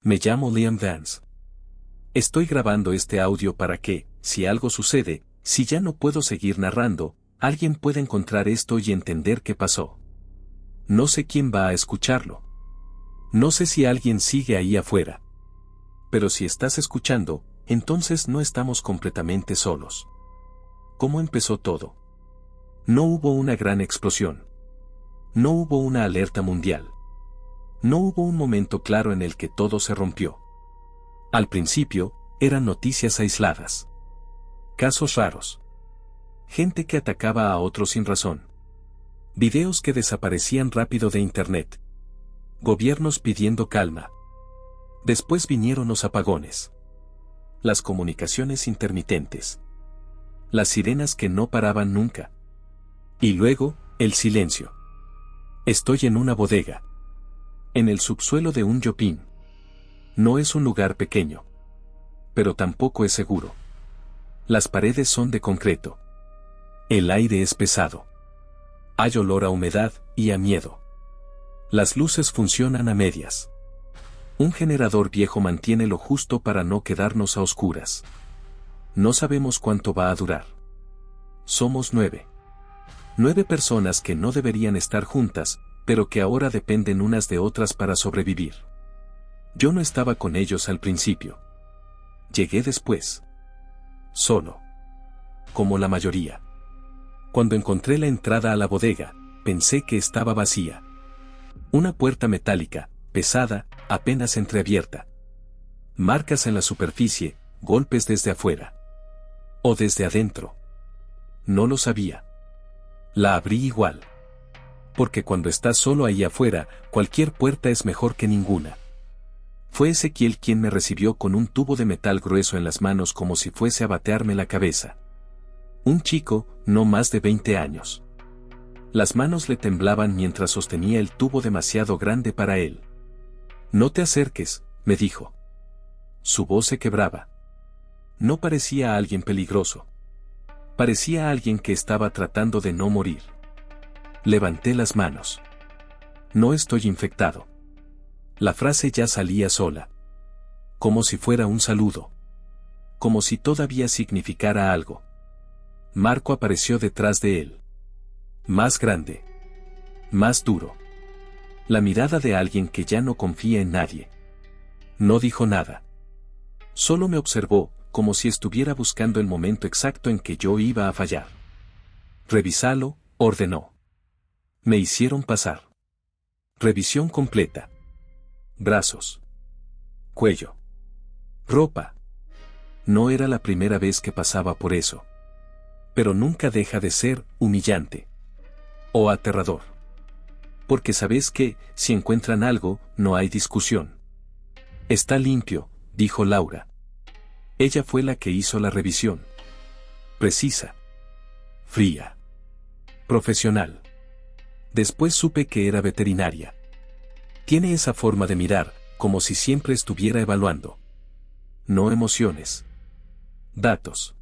Me llamo Liam Vance. Estoy grabando este audio para que, si algo sucede, si ya no puedo seguir narrando, alguien pueda encontrar esto y entender qué pasó. No sé quién va a escucharlo. No sé si alguien sigue ahí afuera. Pero si estás escuchando, entonces no estamos completamente solos. ¿Cómo empezó todo? No hubo una gran explosión. No hubo una alerta mundial. No hubo un momento claro en el que todo se rompió. Al principio, eran noticias aisladas. Casos raros. Gente que atacaba a otros sin razón. Videos que desaparecían rápido de internet. Gobiernos pidiendo calma. Después vinieron los apagones. Las comunicaciones intermitentes. Las sirenas que no paraban nunca. Y luego, el silencio. Estoy en una bodega. En el subsuelo de un shopping. No es un lugar pequeño. Pero tampoco es seguro. Las paredes son de concreto. El aire es pesado. Hay olor a humedad y a miedo. Las luces funcionan a medias. Un generador viejo mantiene lo justo para no quedarnos a oscuras. No sabemos cuánto va a durar. Somos 9. 9 personas que no deberían estar juntas, pero que ahora dependen unas de otras para sobrevivir. Yo no estaba con ellos al principio. Llegué después. Solo. Como la mayoría. Cuando encontré la entrada a la bodega, pensé que estaba vacía. Una puerta metálica, pesada, apenas entreabierta. Marcas en la superficie, golpes desde afuera. O desde adentro. No lo sabía. La abrí igual. Porque cuando estás solo ahí afuera, cualquier puerta es mejor que ninguna. Fue Ezequiel quien me recibió con un tubo de metal grueso en las manos como si fuese a batearme la cabeza. Un chico, no más de 20 años. Las manos le temblaban mientras sostenía el tubo demasiado grande para él. No te acerques, me dijo. Su voz se quebraba. No parecía a alguien peligroso. Parecía a alguien que estaba tratando de no morir. Levanté las manos. No estoy infectado. La frase ya salía sola. Como si fuera un saludo. Como si todavía significara algo. Marco apareció detrás de él. Más grande. Más duro. La mirada de alguien que ya no confía en nadie. No dijo nada. Solo me observó, como si estuviera buscando el momento exacto en que yo iba a fallar. Revísalo, ordenó. Me hicieron pasar. Revisión completa. Brazos. Cuello. Ropa. No era la primera vez que pasaba por eso. Pero nunca deja de ser humillante. O aterrador. Porque sabes que, si encuentran algo, no hay discusión. Está limpio, dijo Laura. Ella fue la que hizo la revisión. Precisa. Fría. Profesional. Después supe que era veterinaria. Tiene esa forma de mirar, como si siempre estuviera evaluando. No emociones. Datos.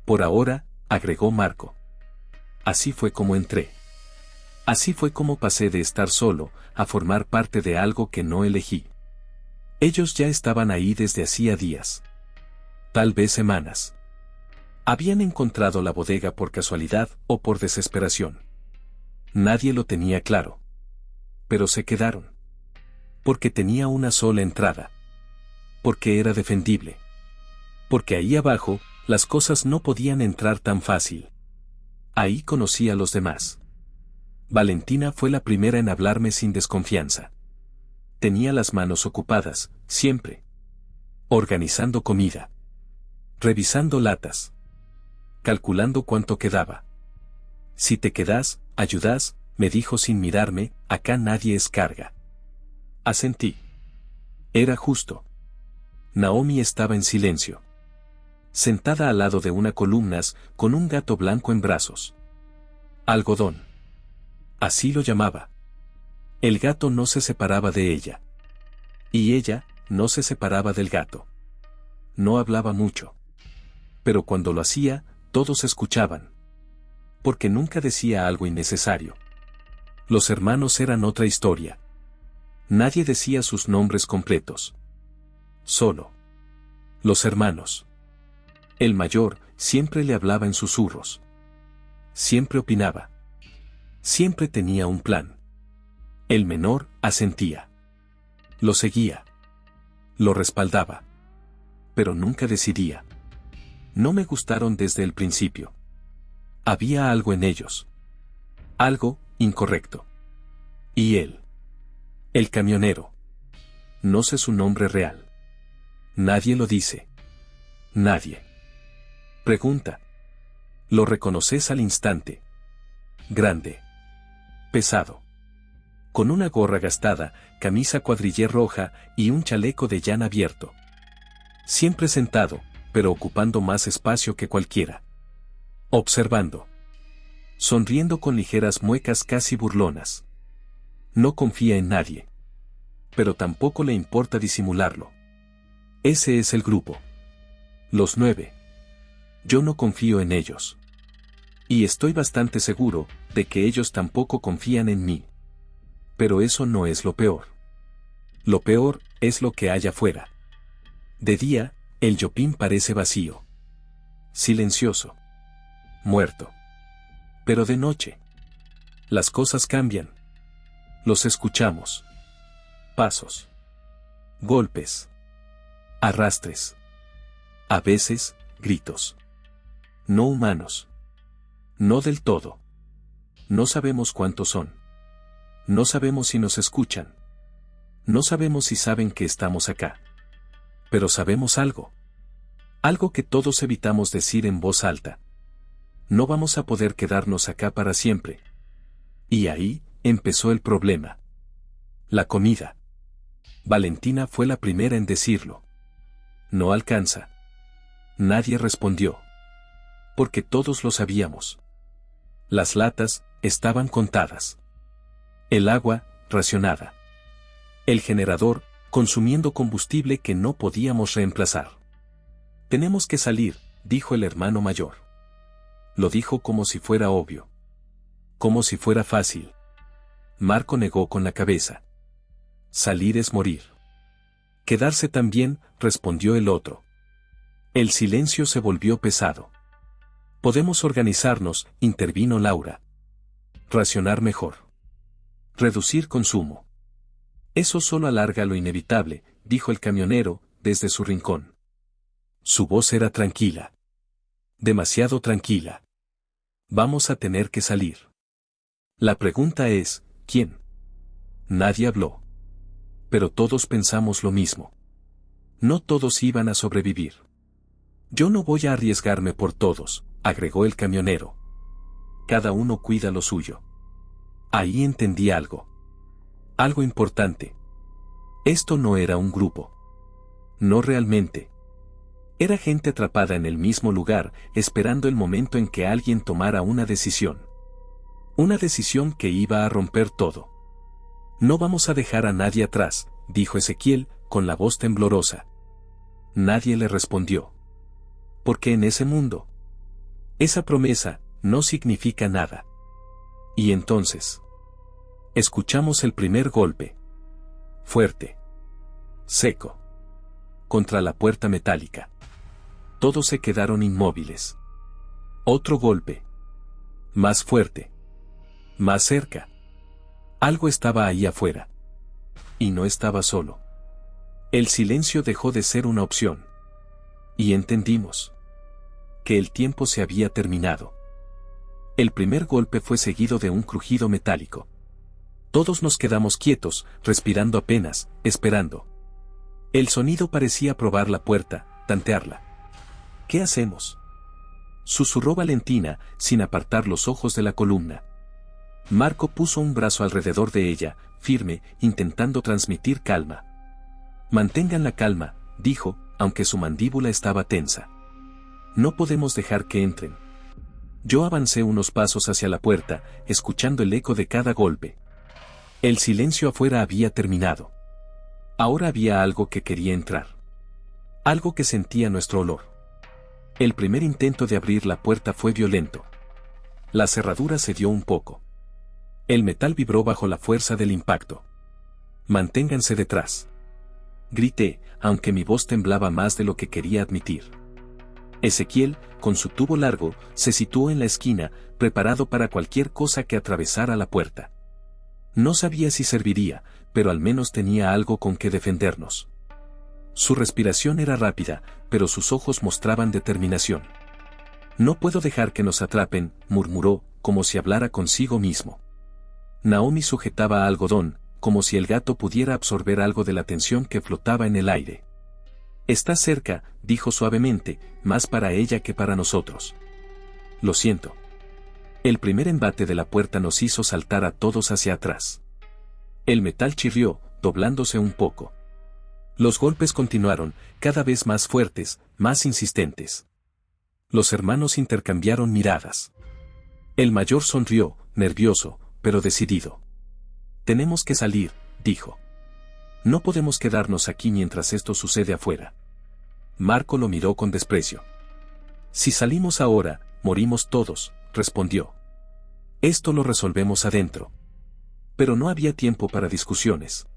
Por ahora, agregó Marco. Así fue como entré. Así fue como pasé de estar solo, a formar parte de algo que no elegí. Ellos ya estaban ahí desde hacía días. Tal vez semanas. Habían encontrado la bodega por casualidad o por desesperación. Nadie lo tenía claro. Pero se quedaron. Porque tenía una sola entrada. Porque era defendible. Porque ahí abajo, las cosas no podían entrar tan fácil. Ahí conocí a los demás. Valentina fue la primera en hablarme sin desconfianza. Tenía las manos ocupadas, siempre. Organizando comida. Revisando latas. Calculando cuánto quedaba. Si te quedas, ayudas, me dijo sin mirarme, acá nadie es carga. Asentí. Era justo. Naomi estaba en silencio. Sentada al lado de una columnas, con un gato blanco en brazos. Algodón. Así lo llamaba. El gato no se separaba de ella. Y ella, no se separaba del gato. No hablaba mucho. Pero cuando lo hacía, todos escuchaban. Porque nunca decía algo innecesario. Los hermanos eran otra historia. Nadie decía sus nombres completos. Solo. Los hermanos. El mayor siempre le hablaba en susurros. Siempre opinaba. Siempre tenía un plan. El menor asentía. Lo seguía. Lo respaldaba. Pero nunca decidía. No me gustaron desde el principio. Había algo en ellos. Algo incorrecto. Y él. El camionero. No sé su nombre real. Nadie lo dice. Nadie. Pregunta. Lo reconoces al instante. Grande. Pesado. Con una gorra gastada, camisa cuadrillé roja y un chaleco de llana abierto. Siempre sentado, pero ocupando más espacio que cualquiera. Observando. Sonriendo con ligeras muecas casi burlonas. No confía en nadie. Pero tampoco le importa disimularlo. Ese es el grupo. Los 9. Yo no confío en ellos. Y estoy bastante seguro de que ellos tampoco confían en mí. Pero eso no es lo peor. Lo peor es lo que hay afuera. De día, el Yopín parece vacío. Silencioso. Muerto. Pero de noche. Las cosas cambian. Los escuchamos. Pasos. Golpes. Arrastres. A veces, gritos. No humanos. No del todo. No sabemos cuántos son. No sabemos si nos escuchan. No sabemos si saben que estamos acá. Pero sabemos algo. Algo que todos evitamos decir en voz alta. No vamos a poder quedarnos acá para siempre. Y ahí empezó el problema. La comida. Valentina fue la primera en decirlo. No alcanza. Nadie respondió. Porque todos lo sabíamos. Las latas estaban contadas. El agua, racionada. El generador, consumiendo combustible que no podíamos reemplazar. Tenemos que salir, dijo el hermano mayor. Lo dijo como si fuera obvio. Como si fuera fácil. Marco negó con la cabeza. Salir es morir. Quedarse también, respondió el otro. El silencio se volvió pesado. Podemos organizarnos, intervino Laura. Racionar mejor. Reducir consumo. Eso solo alarga lo inevitable, dijo el camionero, desde su rincón. Su voz era tranquila. Demasiado tranquila. Vamos a tener que salir. La pregunta es, ¿quién? Nadie habló. Pero todos pensamos lo mismo. No todos iban a sobrevivir. Yo no voy a arriesgarme por todos, agregó el camionero. Cada uno cuida lo suyo. Ahí entendí algo. Algo importante. Esto no era un grupo. No realmente. Era gente atrapada en el mismo lugar, esperando el momento en que alguien tomara una decisión. Una decisión que iba a romper todo. No vamos a dejar a nadie atrás, dijo Ezequiel, con la voz temblorosa. Nadie le respondió. Porque en ese mundo, esa promesa no significa nada. Y entonces, escuchamos el primer golpe. Fuerte. Seco. Contra la puerta metálica. Todos se quedaron inmóviles. Otro golpe. Más fuerte. Más cerca. Algo estaba ahí afuera. Y no estaba solo. El silencio dejó de ser una opción. Y entendimos que el tiempo se había terminado. El primer golpe fue seguido de un crujido metálico. Todos nos quedamos quietos, respirando apenas, esperando. El sonido parecía probar la puerta, tantearla. ¿Qué hacemos?, susurró Valentina, sin apartar los ojos de la columna. Marco puso un brazo alrededor de ella, firme, intentando transmitir calma. Mantengan la calma, dijo, aunque su mandíbula estaba tensa. No podemos dejar que entren. Yo avancé unos pasos hacia la puerta, escuchando el eco de cada golpe. El silencio afuera había terminado. Ahora había algo que quería entrar. Algo que sentía nuestro olor. El primer intento de abrir la puerta fue violento. La cerradura cedió un poco. El metal vibró bajo la fuerza del impacto. Manténganse detrás. Grité, aunque mi voz temblaba más de lo que quería admitir. Ezequiel, con su tubo largo, se situó en la esquina, preparado para cualquier cosa que atravesara la puerta. No sabía si serviría, pero al menos tenía algo con que defendernos. Su respiración era rápida, pero sus ojos mostraban determinación. No puedo dejar que nos atrapen, murmuró, como si hablara consigo mismo. Naomi sujetaba algodón, como si el gato pudiera absorber algo de la tensión que flotaba en el aire. Está cerca, dijo suavemente, más para ella que para nosotros. Lo siento. El primer embate de la puerta nos hizo saltar a todos hacia atrás. El metal chirrió, doblándose un poco. Los golpes continuaron, cada vez más fuertes, más insistentes. Los hermanos intercambiaron miradas. El mayor sonrió, nervioso, pero decidido. Tenemos que salir, dijo. No podemos quedarnos aquí mientras esto sucede afuera. Marco lo miró con desprecio. Si salimos ahora, morimos todos, respondió. Esto lo resolvemos adentro. Pero no había tiempo para discusiones.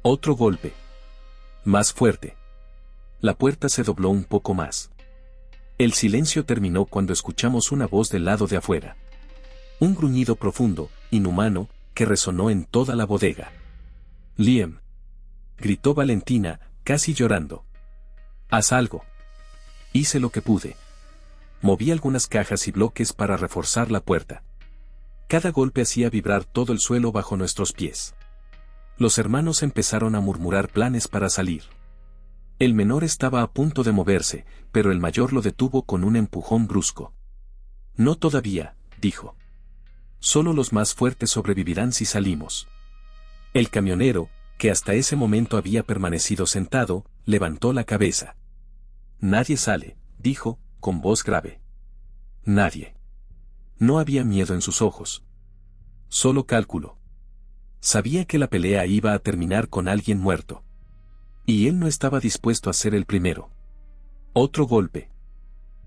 Otro golpe. Más fuerte. La puerta se dobló un poco más. El silencio terminó cuando escuchamos una voz del lado de afuera. Un gruñido profundo, inhumano, que resonó en toda la bodega. Liam. Gritó Valentina, casi llorando. Haz algo. Hice lo que pude. Moví algunas cajas y bloques para reforzar la puerta. Cada golpe hacía vibrar todo el suelo bajo nuestros pies. Los hermanos empezaron a murmurar planes para salir. El menor estaba a punto de moverse, pero el mayor lo detuvo con un empujón brusco. No todavía, dijo. Solo los más fuertes sobrevivirán si salimos. El camionero, que hasta ese momento había permanecido sentado, levantó la cabeza. Nadie sale, dijo, con voz grave. Nadie. No había miedo en sus ojos. Solo cálculo. Sabía que la pelea iba a terminar con alguien muerto. Y él no estaba dispuesto a ser el primero. Otro golpe.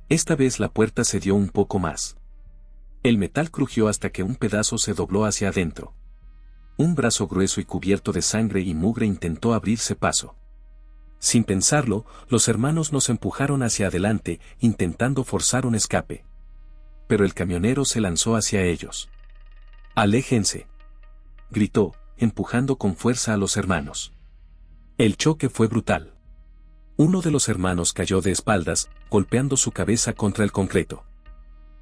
Esta vez la puerta se dio un poco más. El metal crujió hasta que un pedazo se dobló hacia adentro. Un brazo grueso y cubierto de sangre y mugre intentó abrirse paso. Sin pensarlo, los hermanos nos empujaron hacia adelante, intentando forzar un escape. Pero el camionero se lanzó hacia ellos. ¡Aléjense!, gritó, empujando con fuerza a los hermanos. El choque fue brutal. Uno de los hermanos cayó de espaldas, golpeando su cabeza contra el concreto.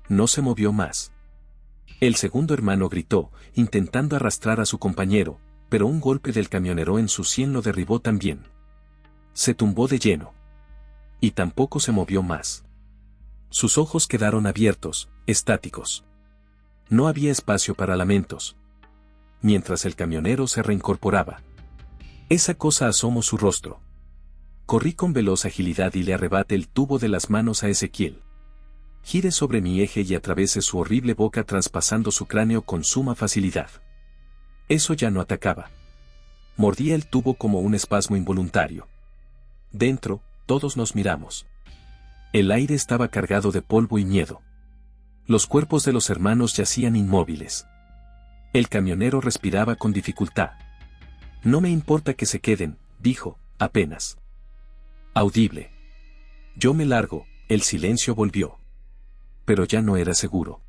No se movió más. El segundo hermano gritó, intentando arrastrar a su compañero, pero un golpe del camionero en su sien lo derribó también. Se tumbó de lleno. Y tampoco se movió más. Sus ojos quedaron abiertos, estáticos. No había espacio para lamentos. Mientras el camionero se reincorporaba. Esa cosa asomó su rostro. Corrí con veloz agilidad y le arrebaté el tubo de las manos a Ezequiel. Gire sobre mi eje y atravesé su horrible boca traspasando su cráneo con suma facilidad. Eso ya no atacaba. Mordía el tubo como un espasmo involuntario. Dentro, todos nos miramos. El aire estaba cargado de polvo y miedo. Los cuerpos de los hermanos yacían inmóviles. El camionero respiraba con dificultad. No me importa que se queden, dijo, apenas audible. Yo me largo, el silencio volvió. Pero ya no era seguro.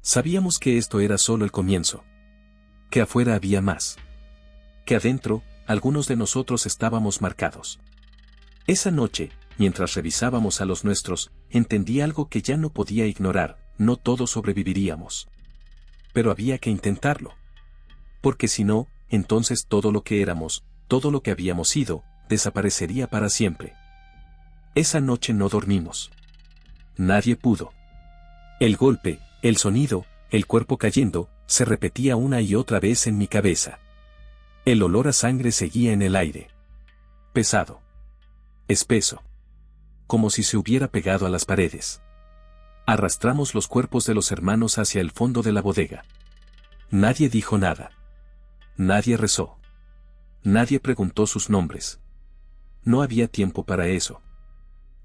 Sabíamos que esto era solo el comienzo. Que afuera había más. Que adentro, algunos de nosotros estábamos marcados. Esa noche, mientras revisábamos a los nuestros, entendí algo que ya no podía ignorar: no todos sobreviviríamos. Pero había que intentarlo. Porque si no, entonces todo lo que éramos, todo lo que habíamos sido, desaparecería para siempre. Esa noche no dormimos. Nadie pudo. El golpe, el sonido, el cuerpo cayendo, se repetía una y otra vez en mi cabeza. El olor a sangre seguía en el aire. Pesado. Espeso. Como si se hubiera pegado a las paredes. Arrastramos los cuerpos de los hermanos hacia el fondo de la bodega. Nadie dijo nada. Nadie rezó. Nadie preguntó sus nombres. No había tiempo para eso.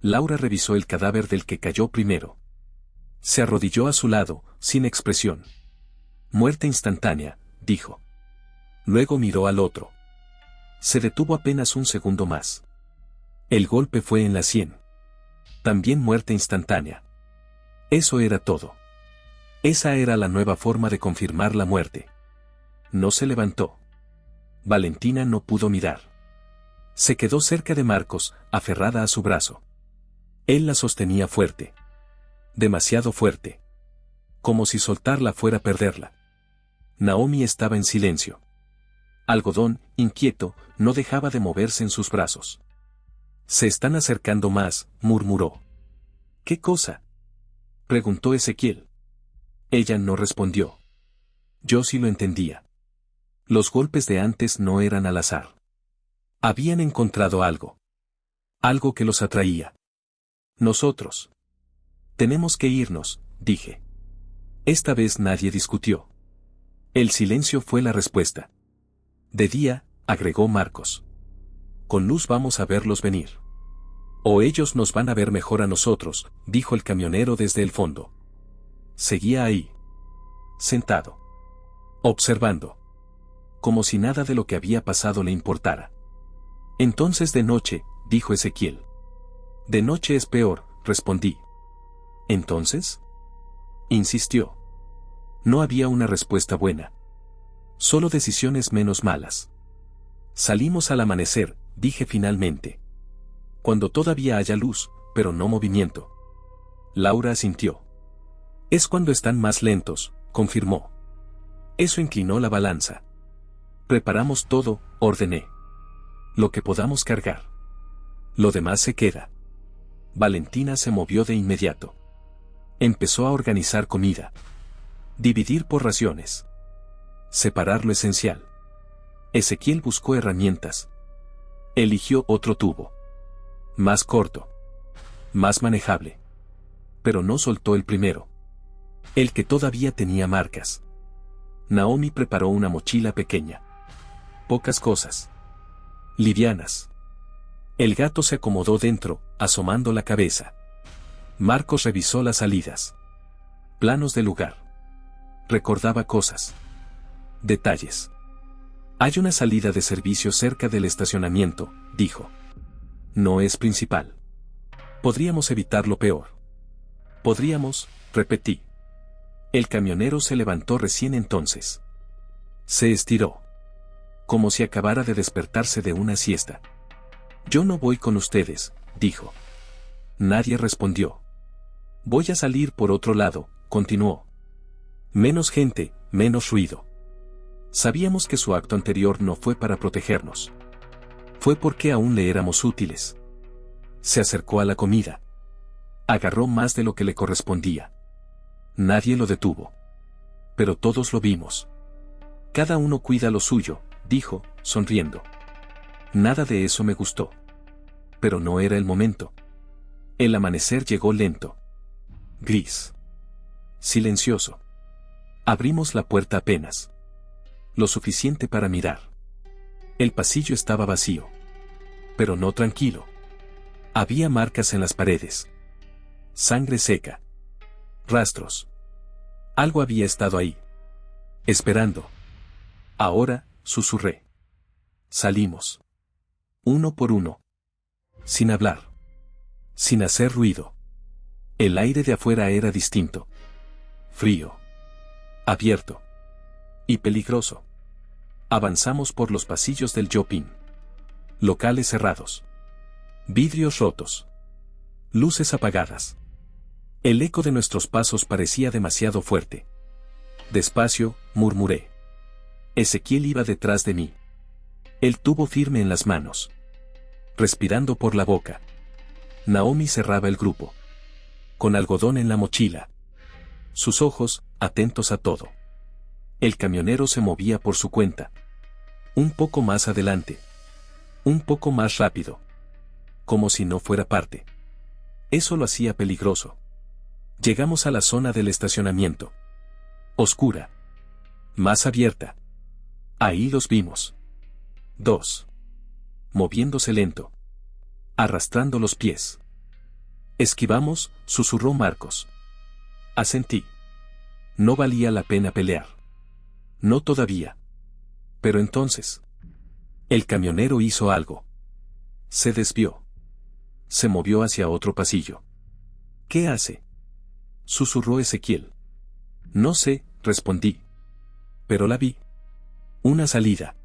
Laura revisó el cadáver del que cayó primero. Se arrodilló a su lado, sin expresión. Muerte instantánea, dijo. Luego miró al otro. Se detuvo apenas un segundo más. El golpe fue en la sien. También muerte instantánea. Eso era todo. Esa era la nueva forma de confirmar la muerte. No se levantó. Valentina no pudo mirar. Se quedó cerca de Marcos, aferrada a su brazo. Él la sostenía fuerte. Demasiado fuerte. Como si soltarla fuera a perderla. Naomi estaba en silencio. Algodón, inquieto, no dejaba de moverse en sus brazos. Se están acercando más, murmuró. ¿Qué cosa? Preguntó Ezequiel. Ella no respondió. Yo sí lo entendía. Los golpes de antes no eran al azar. Habían encontrado algo. Algo que los atraía. Nosotros. Tenemos que irnos, dije. Esta vez nadie discutió. El silencio fue la respuesta. De día, agregó Marcos. Con luz vamos a verlos venir. O ellos nos van a ver mejor a nosotros, dijo el camionero desde el fondo. Seguía ahí. Sentado. Observando. Como si nada de lo que había pasado le importara. Entonces de noche, dijo Ezequiel. De noche es peor, respondí. ¿Entonces? Insistió. No había una respuesta buena. Solo decisiones menos malas. Salimos al amanecer, dije finalmente. Cuando todavía haya luz, pero no movimiento. Laura asintió. Es cuando están más lentos, confirmó. Eso inclinó la balanza. Preparamos todo, ordené. Lo que podamos cargar. Lo demás se queda. Valentina se movió de inmediato. Empezó a organizar comida. Dividir por raciones. Separar lo esencial. Ezequiel buscó herramientas. Eligió otro tubo. Más corto. Más manejable. Pero no soltó el primero. El que todavía tenía marcas. Naomi preparó una mochila pequeña. Pocas cosas. Livianas. El gato se acomodó dentro, asomando la cabeza. Marcos revisó las salidas. Planos del lugar. Recordaba cosas. Detalles. Hay una salida de servicio cerca del estacionamiento, dijo. No es principal. Podríamos evitar lo peor. Podríamos, repetí. El camionero se levantó recién entonces. Se estiró. Como si acabara de despertarse de una siesta. Yo no voy con ustedes, dijo. Nadie respondió. Voy a salir por otro lado, continuó. Menos gente, menos ruido. Sabíamos que su acto anterior no fue para protegernos. Fue porque aún le éramos útiles. Se acercó a la comida. Agarró más de lo que le correspondía. Nadie lo detuvo. Pero todos lo vimos. Cada uno cuida lo suyo, dijo, sonriendo. Nada de eso me gustó. Pero no era el momento. El amanecer llegó lento. Gris. Silencioso. Abrimos la puerta apenas. Lo suficiente para mirar. El pasillo estaba vacío. Pero no tranquilo. Había marcas en las paredes. Sangre seca. Rastros. Algo había estado ahí. Esperando. Ahora, susurré. Salimos. Uno por uno. Sin hablar. Sin hacer ruido. El aire de afuera era distinto. Frío. Abierto. Y peligroso. Avanzamos por los pasillos del shopping. Locales cerrados. Vidrios rotos. Luces apagadas. El eco de nuestros pasos parecía demasiado fuerte. Despacio, murmuré. Ezequiel iba detrás de mí. El tubo firme en las manos. Respirando por la boca. Naomi cerraba el grupo. Con algodón en la mochila. Sus ojos, atentos a todo. El camionero se movía por su cuenta. Un poco más adelante. Un poco más rápido. Como si no fuera parte. Eso lo hacía peligroso. Llegamos a la zona del estacionamiento. Oscura. Más abierta. Ahí los vimos. 2. Moviéndose lento. Arrastrando los pies. Esquivamos, susurró Marcos. Asentí. No valía la pena pelear. No todavía. Pero entonces. El camionero hizo algo. Se desvió. Se movió hacia otro pasillo. ¿Qué hace?, susurró Ezequiel. No sé, respondí. Pero la vi. Una salida.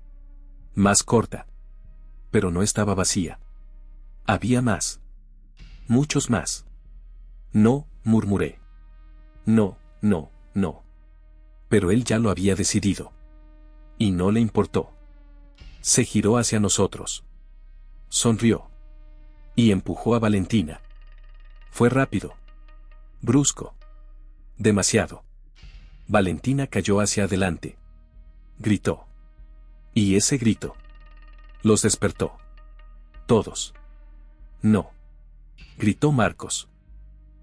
Más corta. Pero no estaba vacía. Había más. Muchos más. No, murmuré. No, no, no. Pero él ya lo había decidido. Y no le importó. Se giró hacia nosotros. Sonrió. Y empujó a Valentina. Fue rápido. Brusco. Demasiado. Valentina cayó hacia adelante. Gritó. Y ese grito los despertó. Todos. No. Gritó Marcos.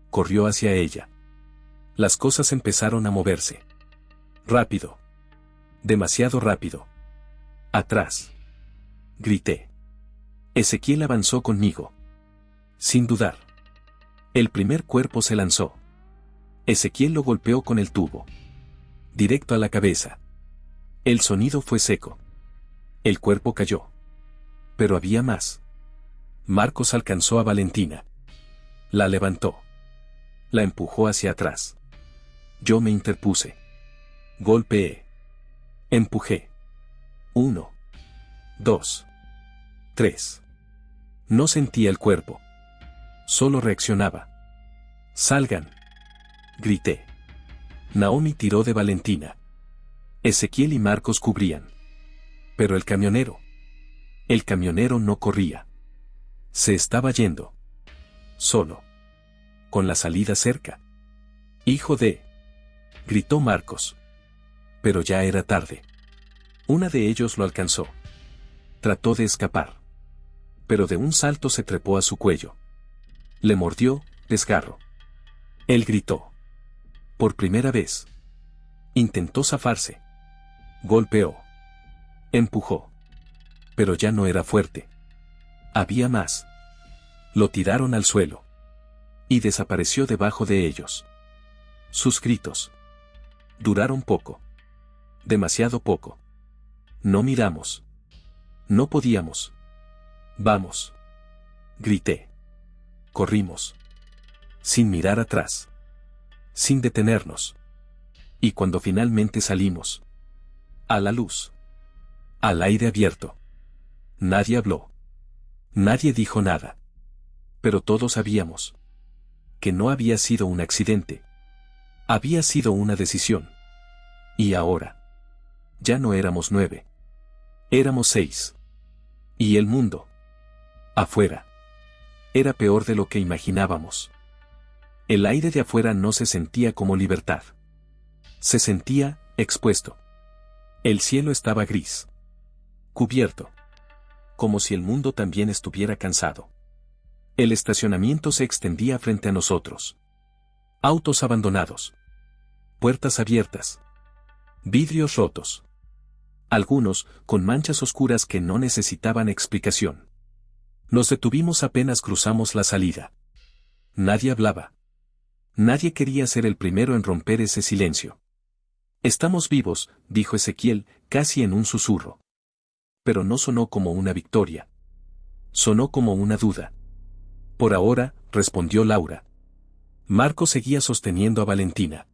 Corrió hacia ella. Las cosas empezaron a moverse. Rápido. Demasiado rápido. Atrás. Grité. Ezequiel avanzó conmigo. Sin dudar. El primer cuerpo se lanzó. Ezequiel lo golpeó con el tubo. Directo a la cabeza. El sonido fue seco. El cuerpo cayó. Pero había más. Marcos alcanzó a Valentina. La levantó. La empujó hacia atrás. Yo me interpuse. Golpeé. Empujé. 1, 2, 3. No sentía el cuerpo. Solo reaccionaba. Salgan. Grité. Naomi tiró de Valentina. Ezequiel y Marcos cubrían. Pero el camionero no corría. Se estaba yendo. Solo. Con la salida cerca. Hijo de... gritó Marcos. Pero ya era tarde. Una de ellos lo alcanzó. Trató de escapar. Pero de un salto se trepó a su cuello. Le mordió, desgarro. Él gritó. Por primera vez. Intentó zafarse. Golpeó. Empujó. Pero ya no era fuerte. Había más. Lo tiraron al suelo. Y desapareció debajo de ellos. Sus gritos duraron poco. Demasiado poco. No miramos. No podíamos. Vamos. Grité. Corrimos. Sin mirar atrás. Sin detenernos. Y cuando finalmente salimos. A la luz. Al aire abierto. Nadie habló. Nadie dijo nada. Pero todos sabíamos. Que no había sido un accidente. Había sido una decisión. Y ahora. Ya no éramos 9. Éramos 6. Y el mundo. Afuera. Era peor de lo que imaginábamos. El aire de afuera no se sentía como libertad. Se sentía expuesto. El cielo estaba gris. Cubierto. Como si el mundo también estuviera cansado. El estacionamiento se extendía frente a nosotros. Autos abandonados. Puertas abiertas. Vidrios rotos. Algunos con manchas oscuras que no necesitaban explicación. Nos detuvimos apenas cruzamos la salida. Nadie hablaba. Nadie quería ser el primero en romper ese silencio. Estamos vivos, dijo Ezequiel, casi en un susurro. Pero no sonó como una victoria. Sonó como una duda. Por ahora, respondió Laura. Marco seguía sosteniendo a Valentina.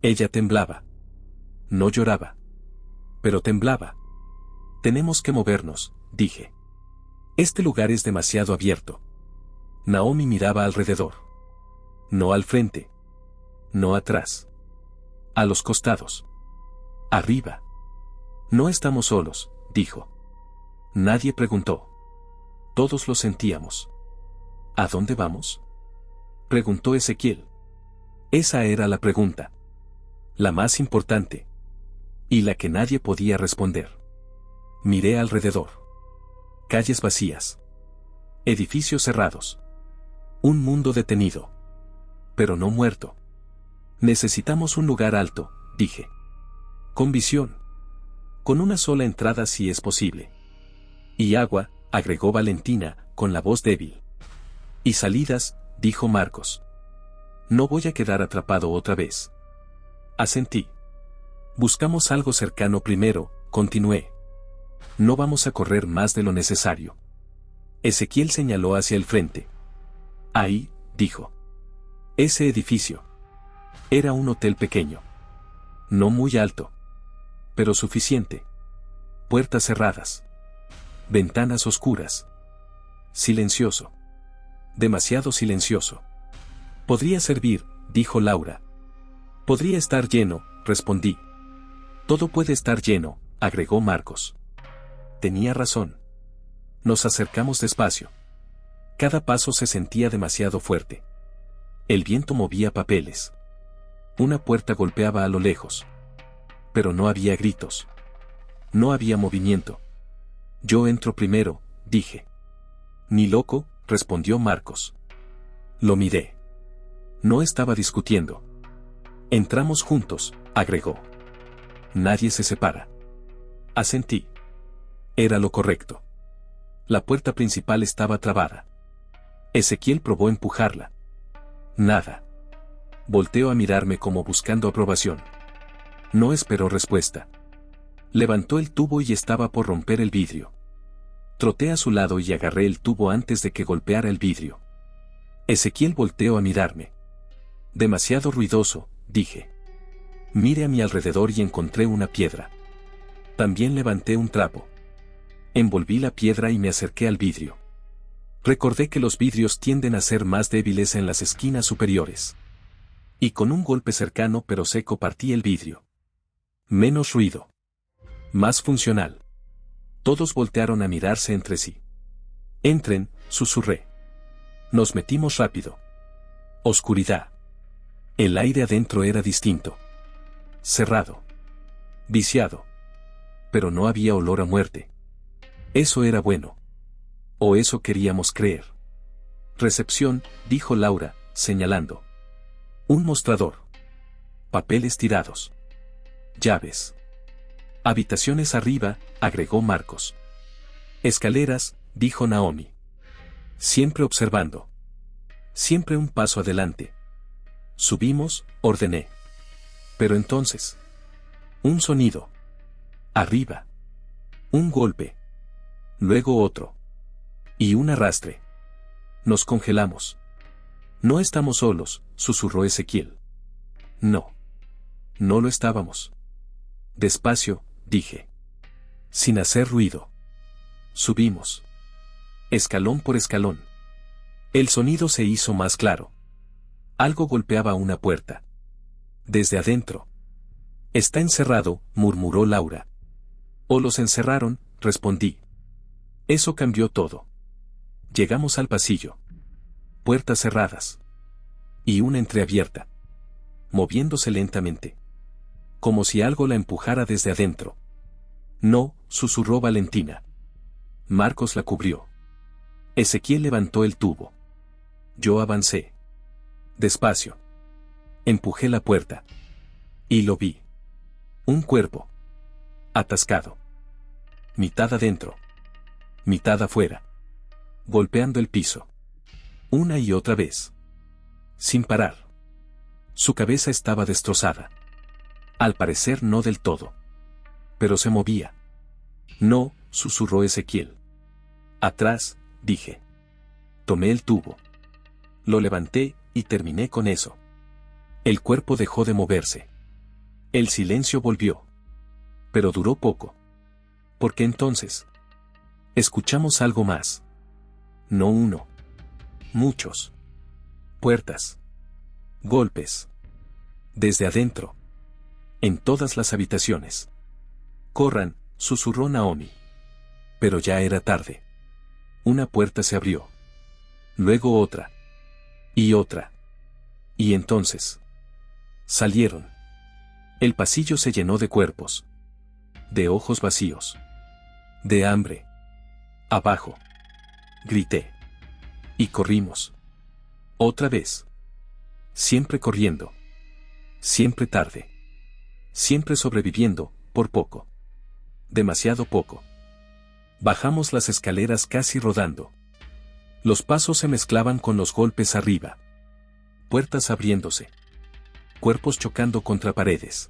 Ella temblaba. No lloraba. Pero temblaba. Tenemos que movernos, dije. Este lugar es demasiado abierto. Naomi miraba alrededor. No al frente. No atrás. A los costados. Arriba. No estamos solos, dijo. Nadie preguntó. Todos lo sentíamos. ¿A dónde vamos?, preguntó Ezequiel. Esa era la pregunta. La más importante. Y la que nadie podía responder. Miré alrededor. Calles vacías. Edificios cerrados. Un mundo detenido. Pero no muerto. Necesitamos un lugar alto, dije. Con visión. Con una sola entrada si es posible. Y agua, agregó Valentina, con la voz débil. Y salidas, dijo Marcos. No voy a quedar atrapado otra vez. Asentí. Buscamos algo cercano primero, continué. No vamos a correr más de lo necesario. Ezequiel señaló hacia el frente. Ahí, dijo. Ese edificio. Era un hotel pequeño. No muy alto. Pero suficiente. Puertas cerradas. Ventanas oscuras. Silencioso. Demasiado silencioso. Podría servir, dijo Laura. Podría estar lleno, respondí. Todo puede estar lleno, agregó Marcos. Tenía razón. Nos acercamos despacio. Cada paso se sentía demasiado fuerte. El viento movía papeles. Una puerta golpeaba a lo lejos. Pero no había gritos. No había movimiento. Yo entro primero, dije. Ni loco, respondió Marcos. Lo miré. No estaba discutiendo. Entramos juntos, agregó. Nadie se separa. Asentí. Era lo correcto. La puerta principal estaba trabada. Ezequiel probó empujarla. Nada. Volteó a mirarme como buscando aprobación. No esperó respuesta. Levantó el tubo y estaba por romper el vidrio. Troté a su lado y agarré el tubo antes de que golpeara el vidrio. Ezequiel volteó a mirarme. Demasiado ruidoso, dije. Miré a mi alrededor y encontré una piedra. También levanté un trapo. Envolví la piedra y me acerqué al vidrio. Recordé que los vidrios tienden a ser más débiles en las esquinas superiores. Y con un golpe cercano pero seco partí el vidrio. Menos ruido. Más funcional. Todos voltearon a mirarse entre sí. Entren, susurré. Nos metimos rápido. Oscuridad. El aire adentro era distinto. Cerrado. Viciado. Pero no había olor a muerte. Eso era bueno. O eso queríamos creer. Recepción, dijo Laura, señalando. Un mostrador. Papeles tirados. Llaves. Habitaciones arriba, agregó Marcos. Escaleras, dijo Naomi. Siempre observando. Siempre un paso adelante. Subimos, ordené. Pero entonces. Un sonido. Arriba. Un golpe. Luego otro. Y un arrastre. Nos congelamos. No estamos solos, susurró Ezequiel. No. No lo estábamos. Despacio, dije. Sin hacer ruido. Subimos. Escalón por escalón. El sonido se hizo más claro. Algo golpeaba una puerta. Desde adentro. Está encerrado, murmuró Laura. O los encerraron, respondí. Eso cambió todo. Llegamos al pasillo. Puertas cerradas. Y una entreabierta. Moviéndose lentamente. Como si algo la empujara desde adentro. No, susurró Valentina. Marcos la cubrió. Ezequiel levantó el tubo. Yo avancé. Despacio. Empujé la puerta. Y lo vi. Un cuerpo. Atascado. Mitad adentro. Mitad afuera. Golpeando el piso. Una y otra vez. Sin parar. Su cabeza estaba destrozada. Al parecer no del todo. Pero se movía. No, susurró Ezequiel. Atrás, dije. Tomé el tubo. Lo levanté, y terminé con eso. El cuerpo dejó de moverse. El silencio volvió. Pero duró poco. Porque entonces. Escuchamos algo más. No uno. Muchos. Puertas. Golpes. Desde adentro. En todas las habitaciones. Corran, susurró Naomi. Pero ya era tarde. Una puerta se abrió. Luego otra. Y otra. Y entonces. Salieron. El pasillo se llenó de cuerpos. De ojos vacíos. De hambre. Abajo. Grité. Y corrimos. Otra vez. Siempre corriendo. Siempre tarde. Siempre sobreviviendo, por poco. Demasiado poco. Bajamos las escaleras casi rodando. Los pasos se mezclaban con los golpes arriba. Puertas abriéndose. Cuerpos chocando contra paredes.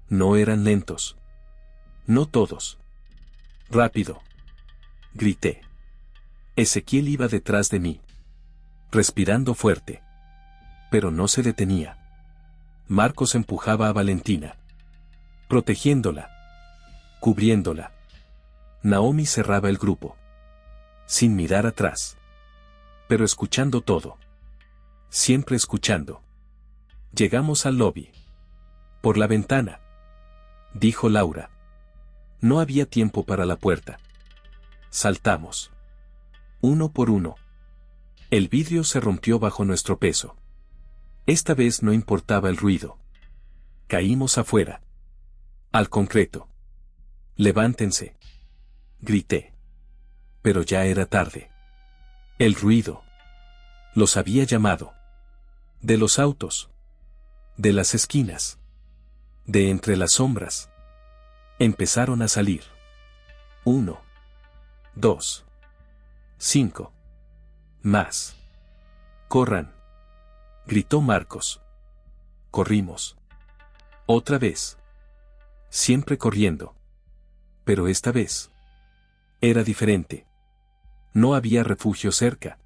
No eran lentos. No todos. Rápido. Grité. Ezequiel iba detrás de mí, respirando fuerte. Pero no se detenía. Marcos empujaba a Valentina, protegiéndola, cubriéndola. Naomi cerraba el grupo, sin mirar atrás, pero escuchando todo. Siempre escuchando. Llegamos al lobby. Por la ventana, dijo Laura. No había tiempo para la puerta. Saltamos. Uno por uno. El vidrio se rompió bajo nuestro peso. Esta vez no importaba el ruido. Caímos afuera. Al concreto. Levántense. Grité. Pero ya era tarde. El ruido. Los había llamado. De los autos. De las esquinas. De entre las sombras. Empezaron a salir. 1, 2, 5. Más. Corran. Gritó Marcos. Corrimos. Otra vez. Siempre corriendo. Pero esta vez. Era diferente. No había refugio cerca.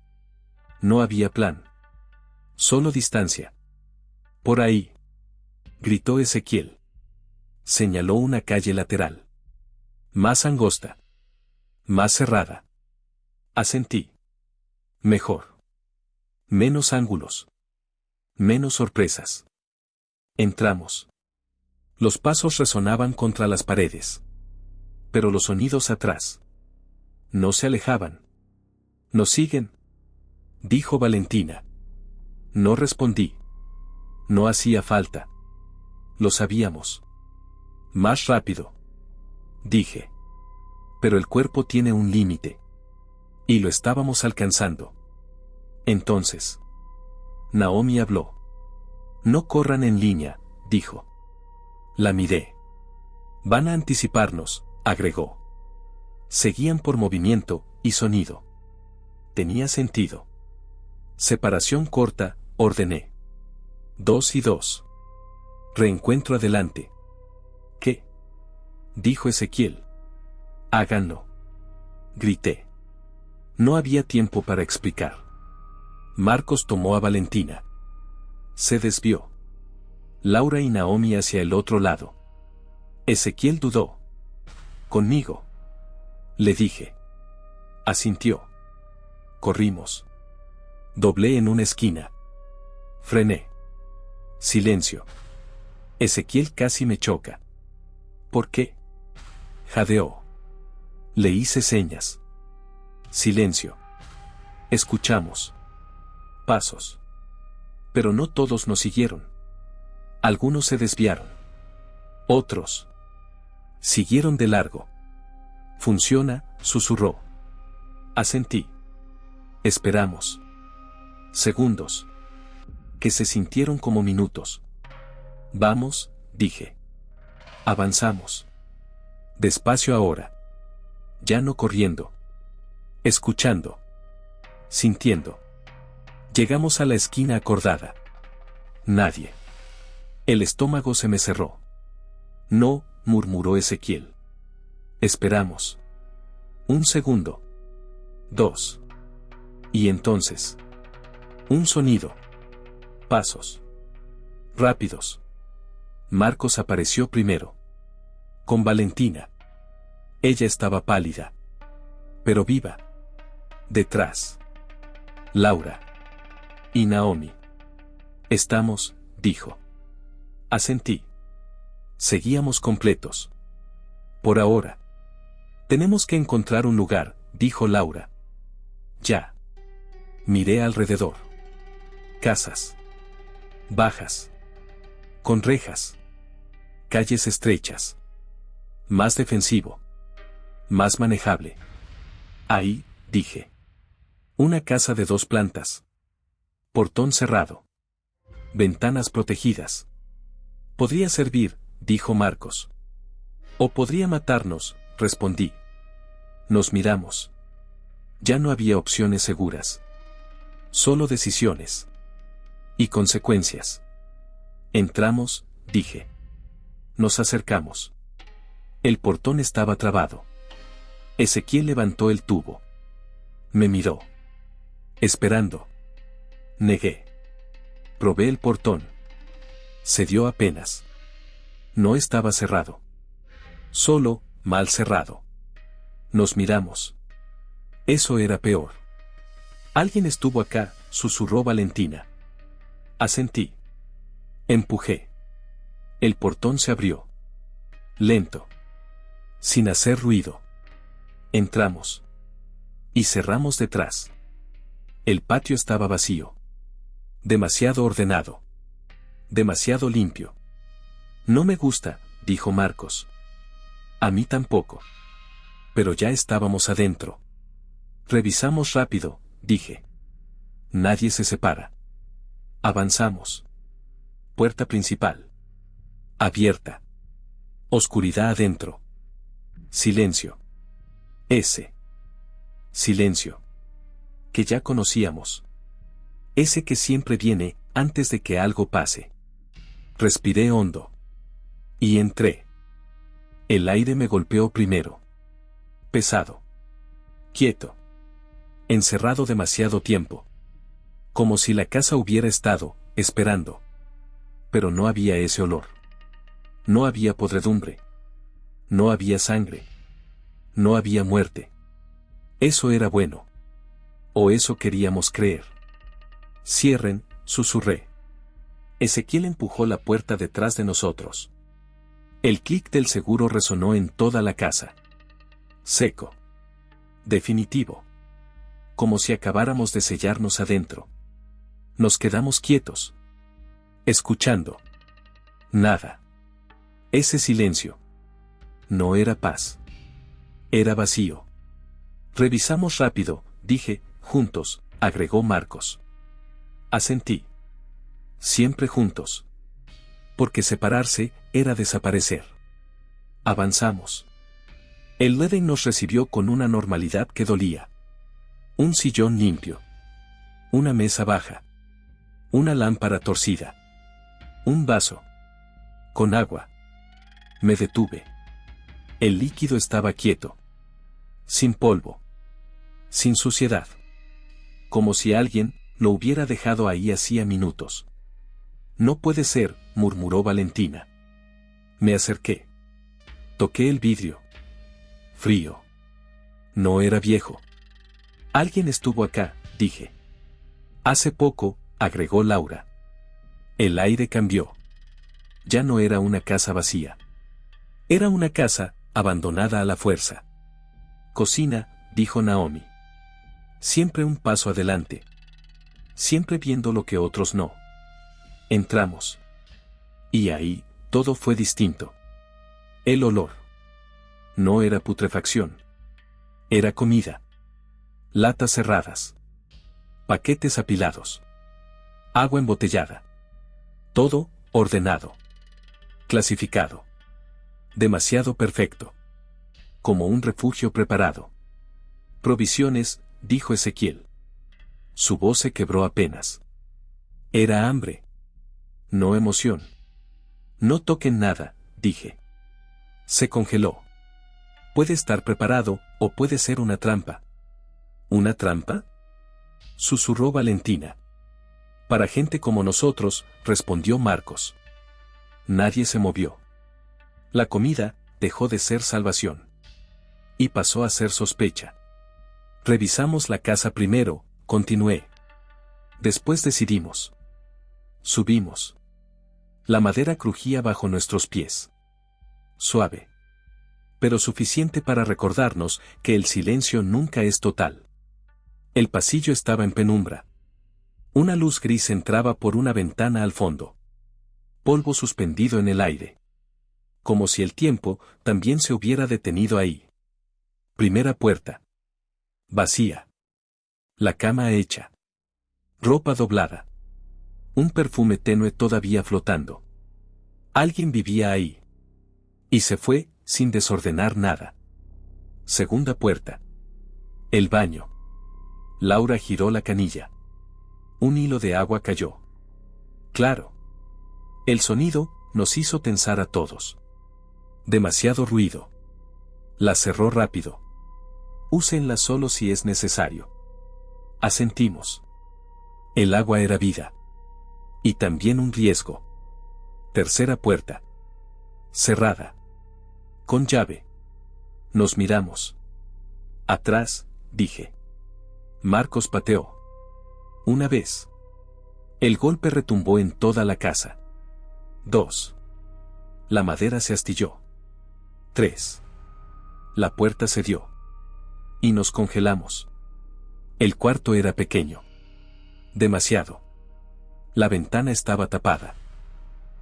No había plan. Solo distancia. Por ahí. Gritó Ezequiel. Señaló una calle lateral. Más angosta. Más cerrada. Asentí. Mejor. Menos ángulos. Menos sorpresas. Entramos. Los pasos resonaban contra las paredes. Pero los sonidos atrás. No se alejaban. ¿Nos siguen?, dijo Valentina. No respondí. No hacía falta. Lo sabíamos. Más rápido. Dije. Pero el cuerpo tiene un límite. Y lo estábamos alcanzando. Entonces. Naomi habló. No corran en línea, dijo. La miré. Van a anticiparnos, agregó. Seguían por movimiento y sonido. Tenía sentido. Separación corta, ordené. 2 y 2. Reencuentro adelante. ¿Qué?, dijo Ezequiel. Háganlo. Grité. No había tiempo para explicar. Marcos tomó a Valentina. Se desvió. Laura y Naomi hacia el otro lado. Ezequiel dudó. Conmigo. Le dije. Asintió. Corrimos. Doblé en una esquina. Frené. Silencio. Ezequiel casi me choca. ¿Por qué?, jadeó. Le hice señas. Silencio. Escuchamos. Pasos. Pero no todos nos siguieron. Algunos se desviaron. Otros siguieron de largo. Funciona, susurró. Asentí. Esperamos. Segundos. Que se sintieron como minutos. Vamos, dije. Avanzamos. Despacio ahora. Ya no corriendo. Escuchando. Sintiendo. Llegamos a la esquina acordada. Nadie. El estómago se me cerró. No, murmuró Ezequiel. Esperamos. 1 segundo. 2. Y entonces. Un sonido. Pasos. Rápidos. Marcos apareció primero. Con Valentina. Ella estaba pálida. Pero viva. Detrás. Laura. Y Naomi. Estamos, dijo. Asentí. Seguíamos completos. Por ahora. Tenemos que encontrar un lugar, dijo Laura. Ya. Miré alrededor. Casas. Bajas. Con rejas. Calles estrechas. Más defensivo. Más manejable. Ahí, dije. Una casa de 2 plantas. Portón cerrado. Ventanas protegidas. Podría servir, dijo Marcos. O podría matarnos, respondí. Nos miramos. Ya no había opciones seguras. Solo decisiones. Y consecuencias. Entramos, dije. Nos acercamos. El portón estaba trabado. Ezequiel levantó el tubo. Me miró. Esperando. Negué. Probé el portón. Cedió apenas. No estaba cerrado. Solo, mal cerrado. Nos miramos. Eso era peor. Alguien estuvo acá, susurró Valentina. Asentí. Empujé. El portón se abrió. Lento. Sin hacer ruido. Entramos. Y cerramos detrás. El patio estaba vacío. Demasiado ordenado. Demasiado limpio. No me gusta, dijo Marcos. A mí tampoco. Pero ya estábamos adentro. Revisamos rápido, dije. Nadie se separa. Avanzamos. Puerta principal. Abierta. Oscuridad adentro. Silencio. Ese. Silencio. Que ya conocíamos. Ese que siempre viene, antes de que algo pase. Respiré hondo. Y entré. El aire me golpeó primero. Pesado. Quieto. Encerrado demasiado tiempo. Como si la casa hubiera estado, esperando. Pero no había ese olor. No había podredumbre. No había sangre. No había muerte. Eso era bueno. O eso queríamos creer. Cierren, susurré. Ezequiel empujó la puerta detrás de nosotros. El clic del seguro resonó en toda la casa. Seco. Definitivo. Como si acabáramos de sellarnos adentro. Nos quedamos quietos. Escuchando. Nada. Ese silencio. No era paz. Era vacío. Revisamos rápido, dije, juntos, agregó Marcos. Asentí. Siempre juntos. Porque separarse era desaparecer. Avanzamos. El living nos recibió con una normalidad que dolía. Un sillón limpio. Una mesa baja. Una lámpara torcida. Un vaso. Con agua. Me detuve. El líquido estaba quieto. Sin polvo. Sin suciedad. Como si alguien lo hubiera dejado ahí hacía minutos. No puede ser, murmuró Valentina. Me acerqué. Toqué el vidrio. Frío. No era viejo. Alguien estuvo acá, dije. Hace poco, agregó Laura. El aire cambió. Ya no era una casa vacía. Era una casa, abandonada a la fuerza. Cocina, dijo Naomi. Siempre un paso adelante. Siempre viendo lo que otros no. Entramos. Y ahí, todo fue distinto. El olor. No era putrefacción. Era comida. Latas cerradas. Paquetes apilados. Agua embotellada. Todo, ordenado. Clasificado. Demasiado perfecto. Como un refugio preparado. Provisiones, dijo Ezequiel. Su voz se quebró apenas. Era hambre. No emoción. No toquen nada, dije. Se congeló. Puede estar preparado, o puede ser una trampa. ¿Una trampa? Susurró Valentina. Para gente como nosotros, respondió Marcos. Nadie se movió. La comida dejó de ser salvación. Y pasó a ser sospecha. Revisamos la casa primero, continué. Después decidimos. Subimos. La madera crujía bajo nuestros pies. Suave. Pero suficiente para recordarnos que el silencio nunca es total. El pasillo estaba en penumbra. Una luz gris entraba por una ventana al fondo. Polvo suspendido en el aire. Como si el tiempo también se hubiera detenido ahí. Primera puerta. Vacía. La cama hecha. Ropa doblada. Un perfume tenue todavía flotando. Alguien vivía ahí. Y se fue, sin desordenar nada. Segunda puerta. El baño. Laura giró la canilla. Un hilo de agua cayó. Claro. El sonido nos hizo tensar a todos. Demasiado ruido. La cerró rápido. Úsenla solo si es necesario. Asentimos. El agua era vida. Y también un riesgo. Tercera puerta. Cerrada. Con llave. Nos miramos. Atrás, dije. Marcos pateó. Una vez. El golpe retumbó en toda la casa. 2. La madera se astilló. 3. La puerta cedió. Y nos congelamos. El cuarto era pequeño. Demasiado. La ventana estaba tapada.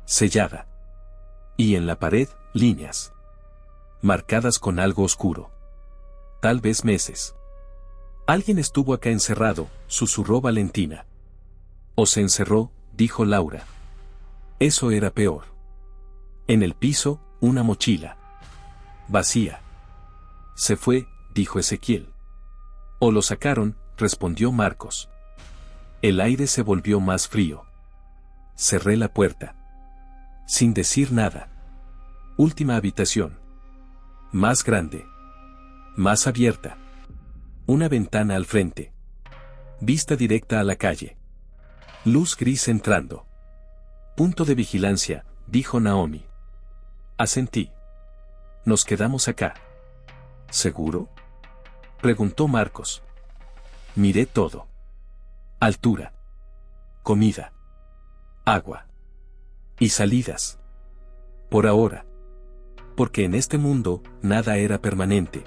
Sellada. Y en la pared, líneas. Marcadas con algo oscuro. Tal vez meses. Alguien estuvo acá encerrado, susurró Valentina. O se encerró, dijo Laura. Eso era peor. En el piso, una mochila. Vacía. Se fue, dijo Ezequiel. O lo sacaron, respondió Marcos. El aire se volvió más frío. Cerré la puerta. Sin decir nada. Última habitación. Más grande. Más abierta. Una ventana al frente. Vista directa a la calle. Luz gris entrando. Punto de vigilancia, dijo Naomi. Asentí. Nos quedamos acá. ¿Seguro? Preguntó Marcos. Miré todo. Altura. Comida. Agua. Y salidas. Por ahora. Porque en este mundo, nada era permanente.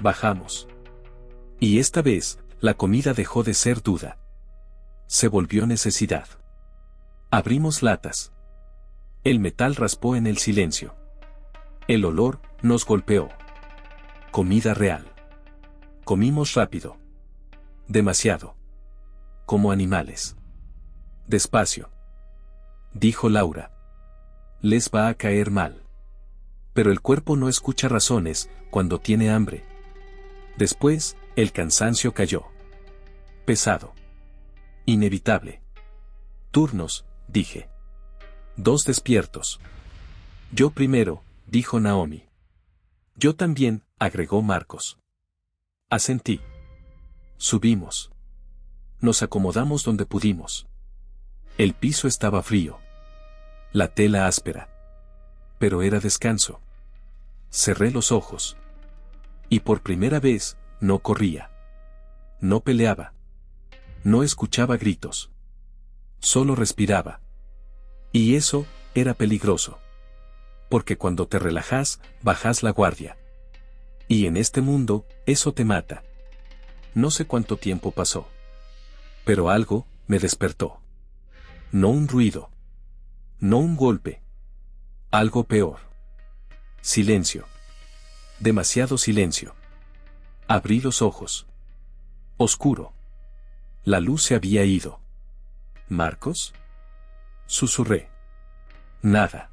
Bajamos. Y esta vez, la comida dejó de ser duda. Se volvió necesidad. Abrimos latas. El metal raspó en el silencio. El olor nos golpeó. Comida real. Comimos rápido. Demasiado. Como animales. Despacio. Dijo Laura. Les va a caer mal. Pero el cuerpo no escucha razones cuando tiene hambre. Después, el cansancio cayó. Pesado. Inevitable. Turnos, dije. 2 despiertos. Yo primero, dijo Naomi. Yo también, agregó Marcos. Asentí. Subimos. Nos acomodamos donde pudimos. El piso estaba frío. La tela áspera. Pero era descanso. Cerré los ojos. Y por primera vez, no corría. No peleaba. No escuchaba gritos. Solo respiraba. Y eso, era peligroso. Porque cuando te relajas, bajas la guardia. Y en este mundo, eso te mata. No sé cuánto tiempo pasó. Pero algo, me despertó. No un ruido. No un golpe. Algo peor. Silencio. Demasiado silencio. Abrí los ojos. Oscuro. La luz se había ido. ¿Marcos? Susurré. Nada.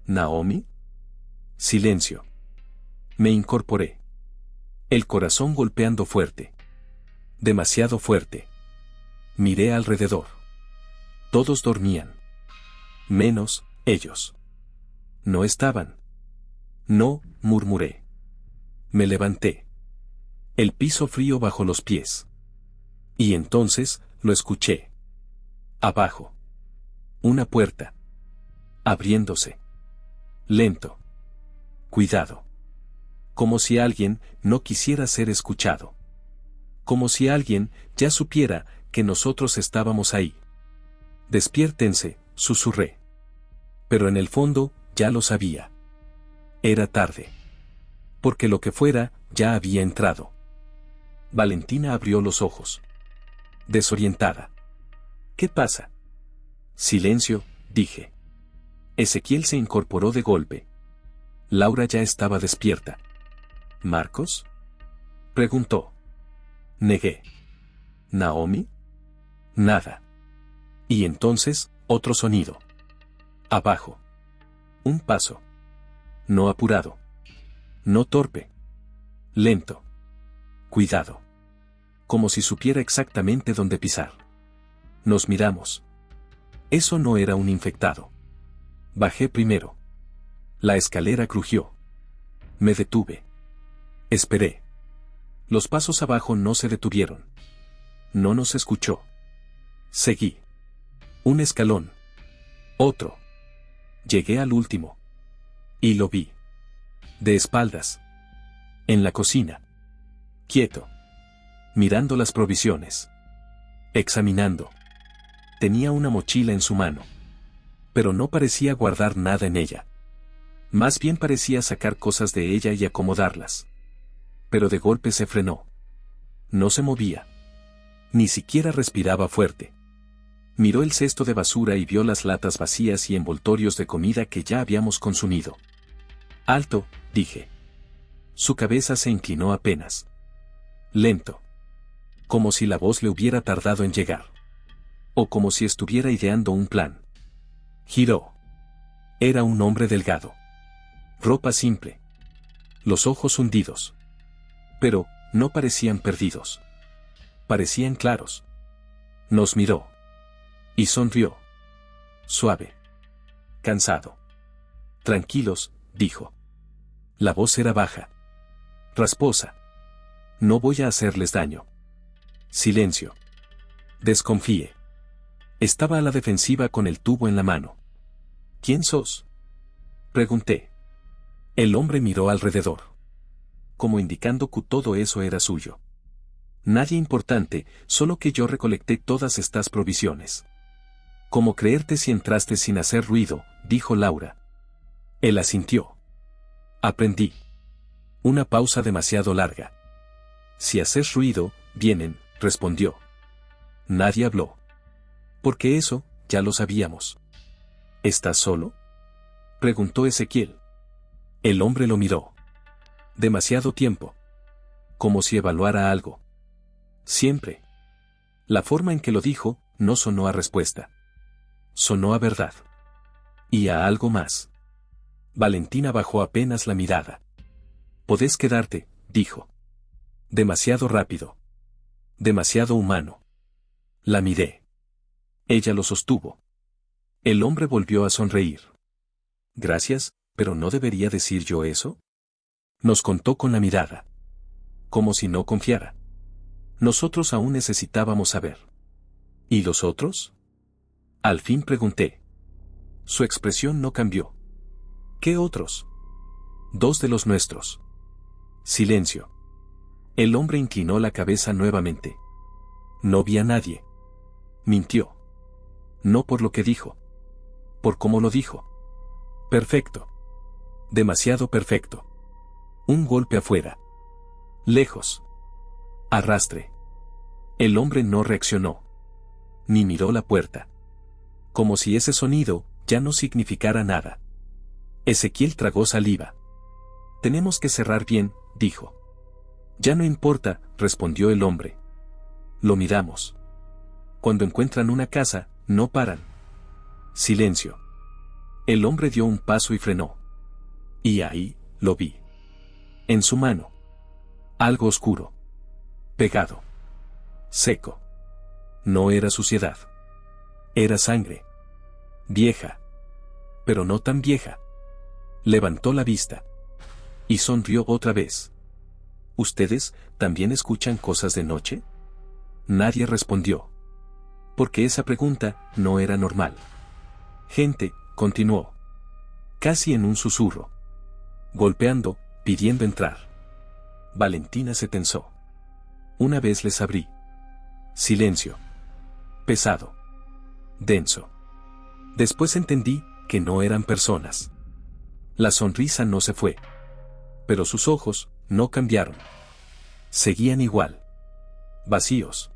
¿Naomi? Silencio. Me incorporé. El corazón golpeando fuerte. Demasiado fuerte. Miré alrededor. Todos dormían. Menos, ellos. No estaban. No, murmuré. Me levanté. El piso frío bajo los pies. Y entonces, lo escuché. Abajo. Una puerta. Abriéndose. Lento. Cuidado. Como si alguien no quisiera ser escuchado. Como si alguien ya supiera que nosotros estábamos ahí. Despiértense, susurré. Pero en el fondo, ya lo sabía. Era tarde. Porque lo que fuera, ya había entrado. Valentina abrió los ojos. Desorientada. ¿Qué pasa? Silencio, dije. Ezequiel se incorporó de golpe. Laura ya estaba despierta. ¿Marcos? Preguntó. Negué. ¿Naomi? Nada. Y entonces, otro sonido. Abajo. Un paso. No apurado. No torpe. Lento. Cuidado. Como si supiera exactamente dónde pisar. Nos miramos. Eso no era un infectado. Bajé primero. La escalera crujió. Me detuve. Esperé. Los pasos abajo no se detuvieron. No nos escuchó. Seguí. Un escalón. Otro. Llegué al último. Y lo vi. De espaldas. En la cocina. Quieto. Mirando las provisiones. Examinando. Tenía una mochila en su mano. Pero no parecía guardar nada en ella. Más bien parecía sacar cosas de ella y acomodarlas. Pero de golpe se frenó. No se movía. Ni siquiera respiraba fuerte. Miró el cesto de basura y vio las latas vacías y envoltorios de comida que ya habíamos consumido. «Alto», dije. Su cabeza se inclinó apenas. Lento. Como si la voz le hubiera tardado en llegar. O como si estuviera ideando un plan. Giró. Era un hombre delgado. Ropa simple. Los ojos hundidos. Pero, no parecían perdidos. Parecían claros. Nos miró. Y sonrió. Suave. Cansado. «Tranquilos», dijo. La voz era baja. Rasposa. «No voy a hacerles daño». Silencio. Desconfíe. Estaba a la defensiva con el tubo en la mano. «¿Quién sos?», pregunté. El hombre miró alrededor. Como indicando que todo eso era suyo. «Nadie importante, solo que yo recolecté todas estas provisiones». «¿Cómo creerte si entraste sin hacer ruido?», dijo Laura. Él asintió. «Aprendí». Una pausa demasiado larga. «Si haces ruido, vienen», respondió. Nadie habló. «Porque eso, ya lo sabíamos». «¿Estás solo?», preguntó Ezequiel. El hombre lo miró. Demasiado tiempo. Como si evaluara algo. «Siempre». La forma en que lo dijo, no sonó a respuesta. Sonó a verdad. Y a algo más. Valentina bajó apenas la mirada. «Podés quedarte», dijo. Demasiado rápido. Demasiado humano. La miré. Ella lo sostuvo. El hombre volvió a sonreír. «Gracias, pero ¿no debería decir yo eso?». Nos contó con la mirada. Como si no confiara. Nosotros aún necesitábamos saber. ¿Y los otros?, al fin pregunté. Su expresión no cambió. «¿Qué otros?». «2 de los nuestros». Silencio. El hombre inclinó la cabeza nuevamente. «No vi a nadie». Mintió. No por lo que dijo. Por cómo lo dijo. Perfecto. Demasiado perfecto. Un golpe afuera. Lejos. Arrastre. El hombre no reaccionó. Ni miró la puerta. Como si ese sonido ya no significara nada. Ezequiel tragó saliva. «Tenemos que cerrar bien», dijo. «Ya no importa», respondió el hombre. Lo miramos. Cuando encuentran una casa, no paran. Silencio. El hombre dio un paso y frenó. Y ahí, lo vi. En su mano. Algo oscuro. Pegado. Seco. No era suciedad. Era sangre. Vieja. Pero no tan vieja. Levantó la vista. Y sonrió otra vez. «¿Ustedes también escuchan cosas de noche?». Nadie respondió. Porque esa pregunta no era normal. «Gente», continuó. Casi en un susurro. Golpeando, pidiendo entrar. Valentina se tensó. Una vez les abrí. Silencio. Pesado. Denso. Después entendí que no eran personas. La sonrisa no se fue. Pero sus ojos no cambiaron. Seguían igual. Vacíos.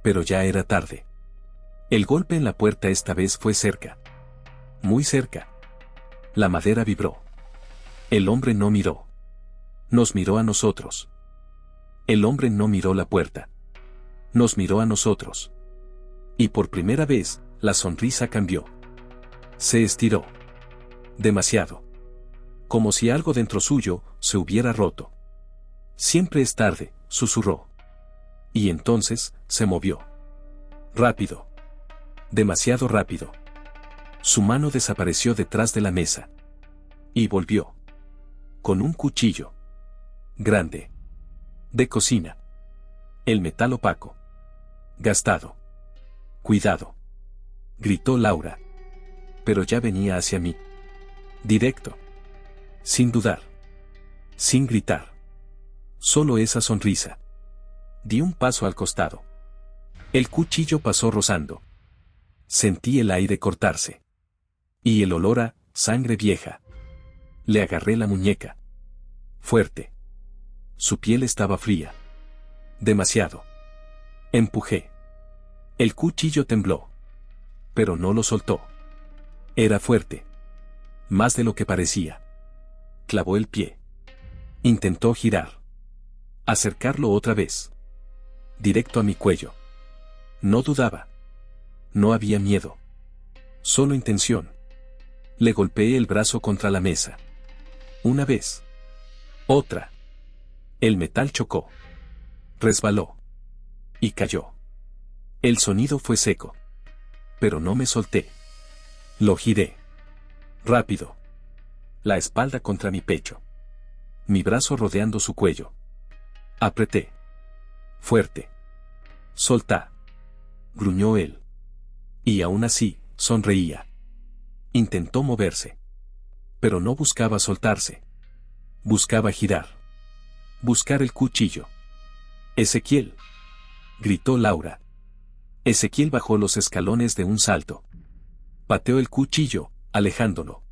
Pero ya era tarde. El golpe en la puerta esta vez fue cerca. Muy cerca. La madera vibró. El hombre no miró. Nos miró a nosotros. El hombre no miró la puerta. Nos miró a nosotros. Y por primera vez, la sonrisa cambió. Se estiró. Demasiado. Como si algo dentro suyo se hubiera roto. «Siempre es tarde», susurró. Y entonces, se movió. Rápido. Demasiado rápido. Su mano desapareció detrás de la mesa. Y volvió. Con un cuchillo. Grande. De cocina. El metal opaco. Gastado. Cuidado. Gritó Laura. Pero ya venía hacia mí. Directo. Sin dudar. Sin gritar. Solo esa sonrisa. Di un paso al costado. El cuchillo pasó rozando. Sentí el aire cortarse. Y el olor a sangre vieja. Le agarré la muñeca. Fuerte. Su piel estaba fría. Demasiado. Empujé. El cuchillo tembló. Pero no lo soltó. Era fuerte. Más de lo que parecía. Clavó el pie. Intentó girar. Acercarlo otra vez. Directo a mi cuello. No dudaba. No había miedo. Solo intención. Le golpeé el brazo contra la mesa. Una vez. Otra. El metal chocó. Resbaló. Y cayó. El sonido fue seco. Pero no me solté. Lo giré. Rápido. La espalda contra mi pecho. Mi brazo rodeando su cuello. Apreté. Fuerte. Soltá. Gruñó él. Y aún así, sonreía. Intentó moverse. Pero no buscaba soltarse. Buscaba girar. Buscar el cuchillo. Ezequiel. Gritó Laura. Ezequiel bajó los escalones de un salto. Pateó el cuchillo, alejándolo.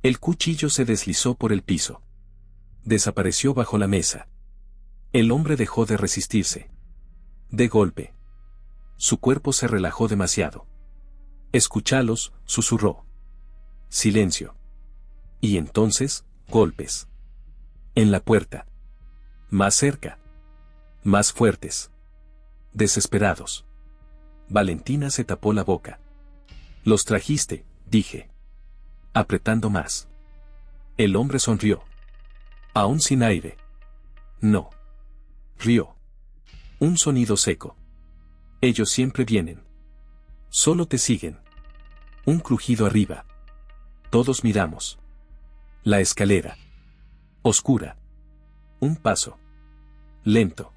El cuchillo se deslizó por el piso. Desapareció bajo la mesa. El hombre dejó de resistirse. De golpe. Su cuerpo se relajó demasiado. Escúchalos, susurró. Silencio. Y entonces, golpes. En la puerta. Más cerca. Más fuertes. Desesperados. Valentina se tapó la boca. Los trajiste, dije. Apretando más. El hombre sonrió. Aún sin aire. No. Rió. Un sonido seco. Ellos siempre vienen. Solo te siguen. Un crujido arriba. Todos miramos. La escalera. Oscura. Un paso. Lento.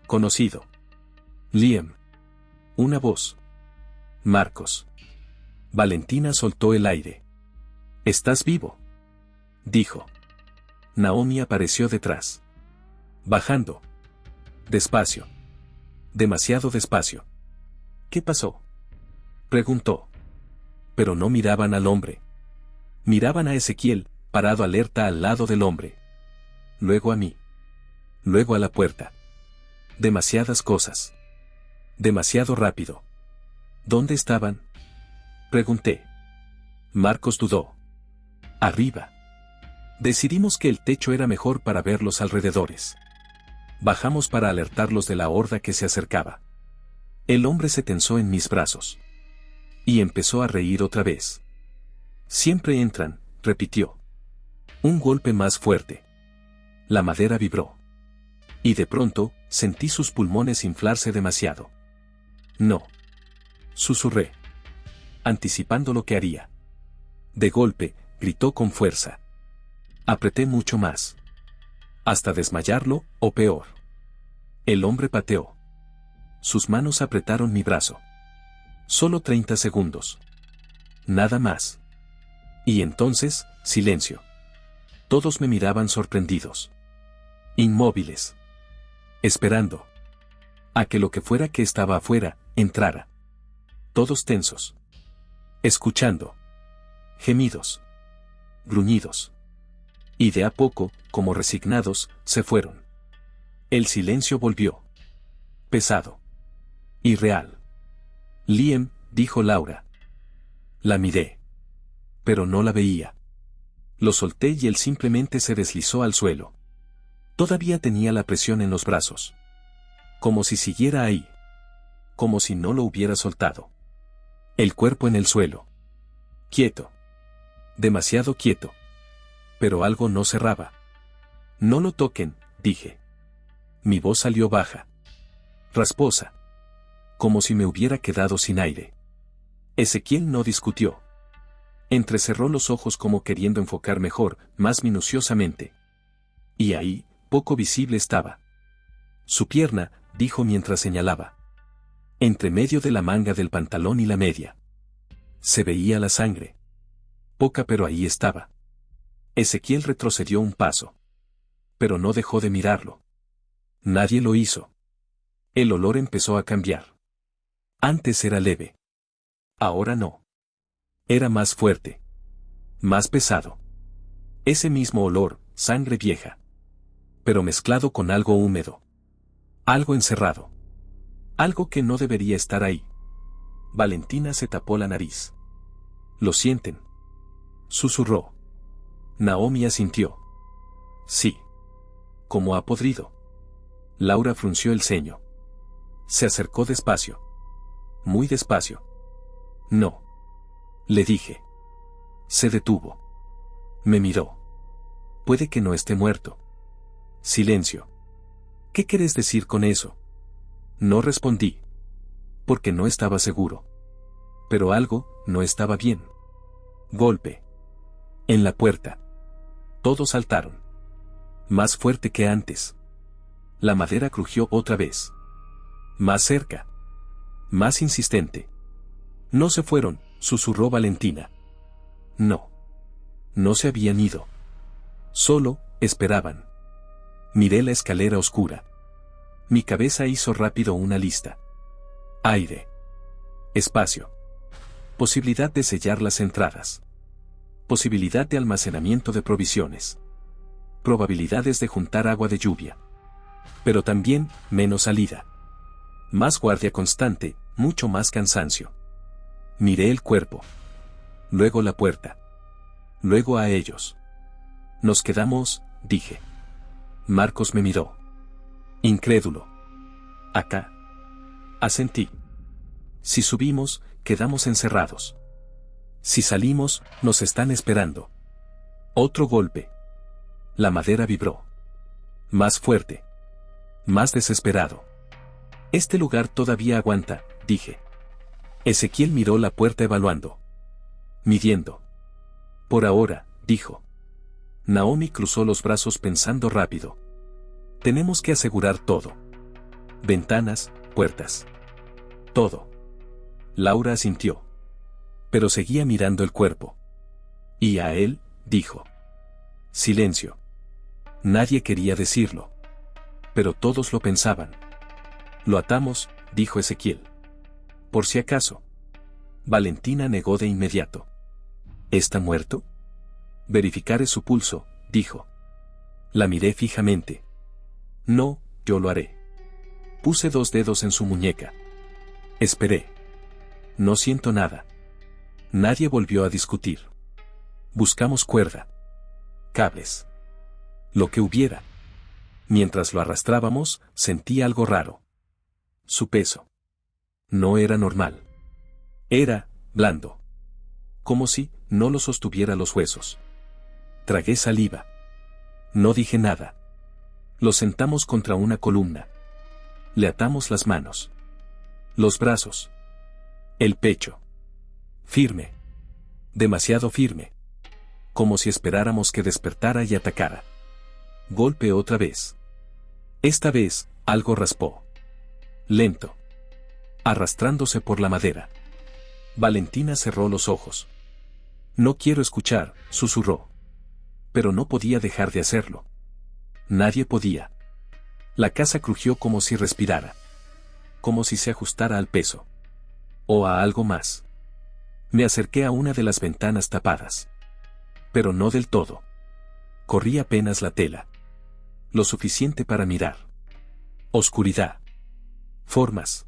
Conocido. Liam. Una voz. Marcos. Valentina soltó el aire. ¿Estás vivo?, dijo. Naomi apareció detrás. Bajando. Despacio. Demasiado despacio. ¿Qué pasó?, preguntó. Pero no miraban al hombre. Miraban a Ezequiel, parado alerta al lado del hombre. Luego a mí. Luego a la puerta. Demasiadas cosas. Demasiado rápido. ¿Dónde estaban?, pregunté. Marcos dudó. Arriba. Decidimos que el techo era mejor para ver los alrededores. Bajamos para alertarlos de la horda que se acercaba. El hombre se tensó en mis brazos. Y empezó a reír otra vez. Siempre entran, repitió. Un golpe más fuerte. La madera vibró. Y de pronto, sentí sus pulmones inflarse demasiado. No. Susurré. Anticipando lo que haría. De golpe, gritó con fuerza. Apreté mucho más. Hasta desmayarlo, o peor. El hombre pateó. Sus manos apretaron mi brazo. Solo 30 segundos. Nada más. Y entonces, silencio. Todos me miraban sorprendidos. Inmóviles. Esperando. A que lo que fuera que estaba afuera, entrara. Todos tensos. Escuchando. Gemidos. Gruñidos. Y de a poco, como resignados, se fueron. El silencio volvió. Pesado. Irreal. Liam, dijo Laura. La miré. Pero no la veía. Lo solté y él simplemente se deslizó al suelo. Todavía tenía la presión en los brazos. Como si siguiera ahí. Como si no lo hubiera soltado. El cuerpo en el suelo. Quieto. Demasiado quieto. Pero algo no cerraba. No lo toquen, dije. Mi voz salió baja. Rasposa. Como si me hubiera quedado sin aire. Ezequiel no discutió. Entrecerró los ojos como queriendo enfocar mejor, más minuciosamente. Y ahí, poco visible estaba. Su pierna, dijo mientras señalaba. Entre medio de la manga del pantalón y la media. Se veía la sangre. Poca, pero ahí estaba. Ezequiel retrocedió un paso. Pero no dejó de mirarlo. Nadie lo hizo. El olor empezó a cambiar. Antes era leve. Ahora no. Era más fuerte. Más pesado. Ese mismo olor, sangre vieja. Pero mezclado con algo húmedo. Algo encerrado. Algo que no debería estar ahí. Valentina se tapó la nariz. ¿Lo sienten?, susurró. Naomi asintió. Sí. ¿Cómo ha podrido? Laura frunció el ceño. Se acercó despacio. Muy despacio. No. Le dije. Se detuvo. Me miró. Puede que no esté muerto. Silencio. ¿Qué querés decir con eso? No respondí. Porque no estaba seguro. Pero algo no estaba bien. Golpe. En la puerta. Todos saltaron. Más fuerte que antes. La madera crujió otra vez. Más cerca. Más insistente. No se fueron, susurró Valentina. No. No se habían ido. Solo, esperaban. Miré la escalera oscura. Mi cabeza hizo rápido una lista. Aire. Espacio. Posibilidad de sellar las entradas. Posibilidad de almacenamiento de provisiones. Probabilidades de juntar agua de lluvia. Pero también, menos salida. Más guardia constante, mucho más cansancio. Miré el cuerpo. Luego la puerta. Luego a ellos. Nos quedamos, dije. Marcos me miró. Incrédulo. Acá. Asentí. Si subimos, quedamos encerrados. Si salimos, nos están esperando. Otro golpe. La madera vibró. Más fuerte. Más desesperado. Este lugar todavía aguanta, dije. Ezequiel miró la puerta evaluando. Midiendo. Por ahora, dijo. Naomi cruzó los brazos pensando rápido. Tenemos que asegurar todo. Ventanas, puertas. Todo. Laura asintió. Pero seguía mirando el cuerpo. Y a él, dijo. Silencio. Nadie quería decirlo. Pero todos lo pensaban. Lo atamos, dijo Ezequiel. Por si acaso. Valentina negó de inmediato. ¿Está muerto? Verificaré su pulso, dijo. La miré fijamente. No, yo lo haré. Puse 2 dedos en su muñeca. Esperé. No siento nada. Nadie volvió a discutir. Buscamos cuerda. Cables. Lo que hubiera. Mientras lo arrastrábamos, sentí algo raro. Su peso. No era normal. Era blando. Como si no lo sostuviera los huesos. Tragué saliva. No dije nada. Lo sentamos contra una columna. Le atamos las manos. Los brazos. El pecho. Firme. Demasiado firme. Como si esperáramos que despertara y atacara. Golpe otra vez. Esta vez, algo raspó. Lento. Arrastrándose por la madera. Valentina cerró los ojos. No quiero escuchar, susurró. Pero no podía dejar de hacerlo. Nadie podía. La casa crujió como si respirara. Como si se ajustara al peso. O a algo más. Me acerqué a una de las ventanas tapadas. Pero no del todo. Corrí apenas la tela. Lo suficiente para mirar. Oscuridad. Formas.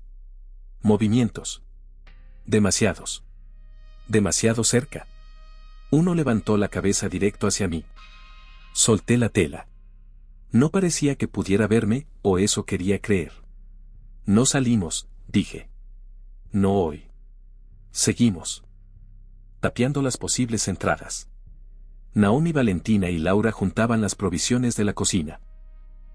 Movimientos. Demasiados. Demasiado cerca. Uno levantó la cabeza directo hacia mí. Solté la tela. No parecía que pudiera verme, o eso quería creer. No salimos, dije. No hoy. Seguimos. Tapiando las posibles entradas. Naomi, Valentina y Laura juntaban las provisiones de la cocina.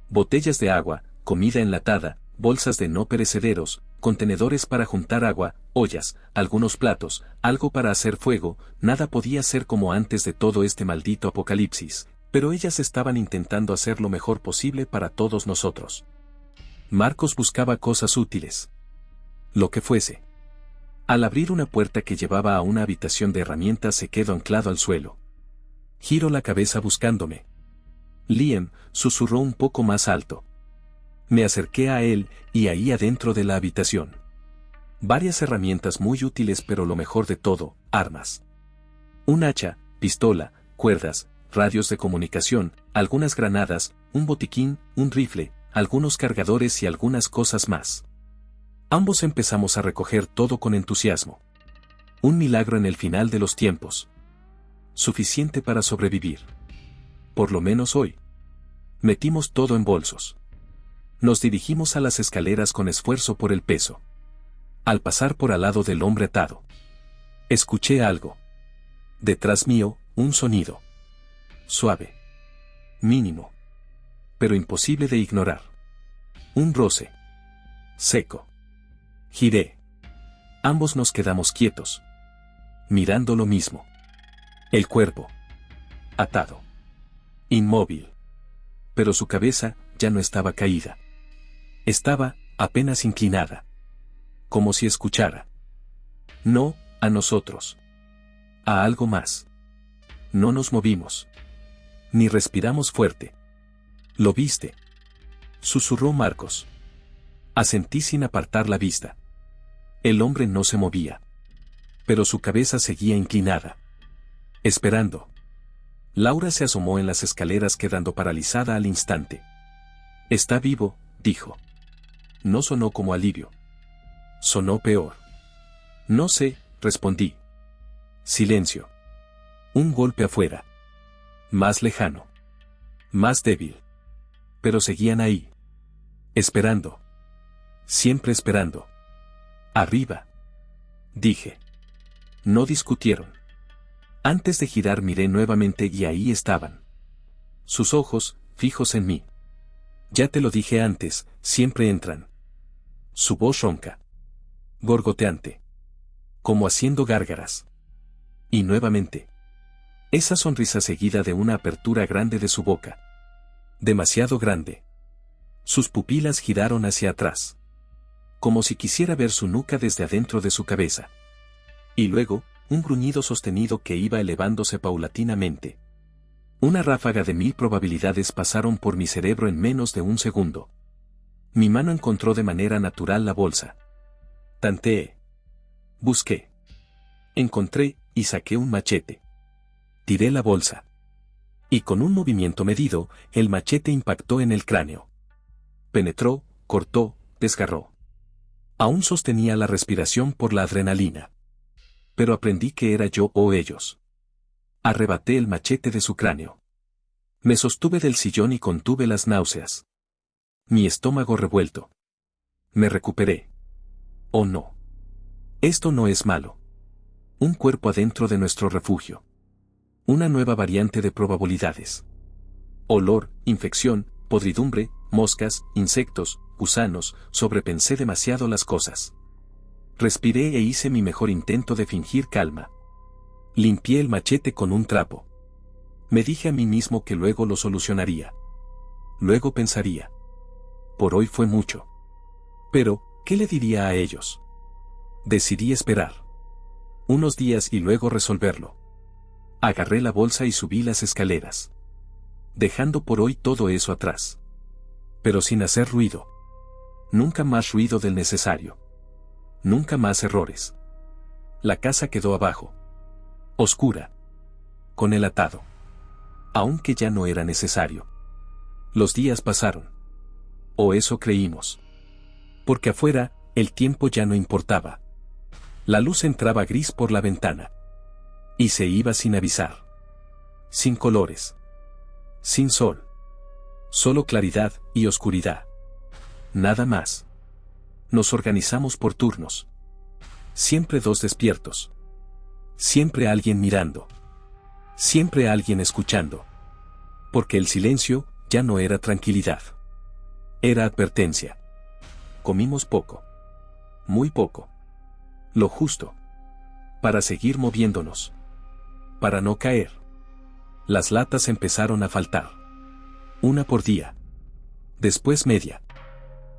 Botellas de agua, comida enlatada, bolsas de no perecederos, contenedores para juntar agua, ollas, algunos platos, algo para hacer fuego. Nada podía ser como antes de todo este maldito apocalipsis, pero ellas estaban intentando hacer lo mejor posible para todos nosotros. Marcos buscaba cosas útiles. Lo que fuese. Al abrir una puerta que llevaba a una habitación de herramientas se quedó anclado al suelo. Giró la cabeza buscándome. Liam, susurró un poco más alto. Me acerqué a él, y ahí adentro de la habitación. Varias herramientas muy útiles, pero lo mejor de todo, armas. Un hacha, pistola, cuerdas, radios de comunicación, algunas granadas, un botiquín, un rifle, algunos cargadores y algunas cosas más. Ambos empezamos a recoger todo con entusiasmo. Un milagro en el final de los tiempos. Suficiente para sobrevivir. Por lo menos hoy. Metimos todo en bolsos. Nos dirigimos a las escaleras con esfuerzo por el peso. Al pasar por al lado del hombre atado, escuché algo. Detrás mío, un sonido. Suave. Mínimo. Pero imposible de ignorar. Un roce. Seco. Giré. Ambos nos quedamos quietos. Mirando lo mismo. El cuerpo. Atado. Inmóvil. Pero su cabeza ya no estaba caída. Estaba apenas inclinada. Como si escuchara. No, a nosotros. A algo más. No nos movimos. Ni respiramos fuerte. ¿Lo viste?, susurró Marcos. Asentí sin apartar la vista. El hombre no se movía. Pero su cabeza seguía inclinada. Esperando. Laura se asomó en las escaleras quedando paralizada al instante. Está vivo, dijo. No sonó como alivio. Sonó peor. No sé, respondí. Silencio. Un golpe afuera. Más lejano. Más débil. Pero seguían ahí. Esperando. Siempre esperando. Arriba. Dije. No discutieron. Antes de girar miré nuevamente y ahí estaban. Sus ojos, fijos en mí. Ya te lo dije antes, siempre entran. Su voz ronca. Gorgoteante. Como haciendo gárgaras. Y nuevamente. Esa sonrisa seguida de una apertura grande de su boca. Demasiado grande. Sus pupilas giraron hacia atrás. Como si quisiera ver su nuca desde adentro de su cabeza. Y luego, un gruñido sostenido que iba elevándose paulatinamente. Una ráfaga de 1000 probabilidades pasaron por mi cerebro en menos de un segundo. Mi mano encontró de manera natural la bolsa. Tanteé. Busqué. Encontré, y saqué un machete. Tiré la bolsa. Y con un movimiento medido, el machete impactó en el cráneo. Penetró, cortó, desgarró. Aún sostenía la respiración por la adrenalina. Pero aprendí que era yo o ellos. Arrebaté el machete de su cráneo. Me sostuve del sillón y contuve las náuseas. Mi estómago revuelto. Me recuperé. Oh no. Esto no es malo. Un cuerpo adentro de nuestro refugio. Una nueva variante de probabilidades. Olor, infección, podridumbre, moscas, insectos, gusanos, sobrepensé demasiado las cosas. Respiré e hice mi mejor intento de fingir calma. Limpié el machete con un trapo. Me dije a mí mismo que luego lo solucionaría. Luego pensaría. Por hoy fue mucho. Pero, ¿qué le diría a ellos? Decidí esperar. Unos días y luego resolverlo. Agarré la bolsa y subí las escaleras. Dejando por hoy todo eso atrás. Pero sin hacer ruido. Nunca más ruido del necesario. Nunca más errores. La casa quedó abajo. Oscura. Con el atado. Aunque ya no era necesario. Los días pasaron. O eso creímos. Porque afuera, el tiempo ya no importaba. La luz entraba gris por la ventana. Y se iba sin avisar. Sin colores. Sin sol. Solo claridad y oscuridad. Nada más. Nos organizamos por turnos. Siempre dos despiertos. Siempre alguien mirando. Siempre alguien escuchando. Porque el silencio ya no era tranquilidad. Era advertencia. Comimos poco. Muy poco. Lo justo. Para seguir moviéndonos. Para no caer. Las latas empezaron a faltar. Una por día. Después media.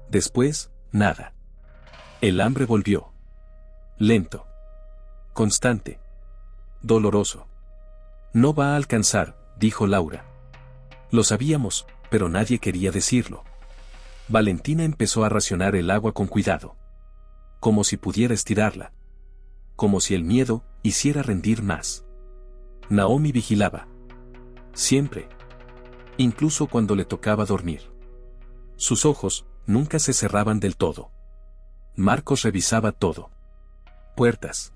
Después, nada. El hambre volvió. Lento. Constante. Doloroso. No va a alcanzar, dijo Laura. Lo sabíamos, pero nadie quería decirlo. Valentina empezó a racionar el agua con cuidado. Como si pudiera estirarla. Como si el miedo hiciera rendir más. Naomi vigilaba. Siempre. Incluso cuando le tocaba dormir. Sus ojos nunca se cerraban del todo. Marcos revisaba todo. Puertas.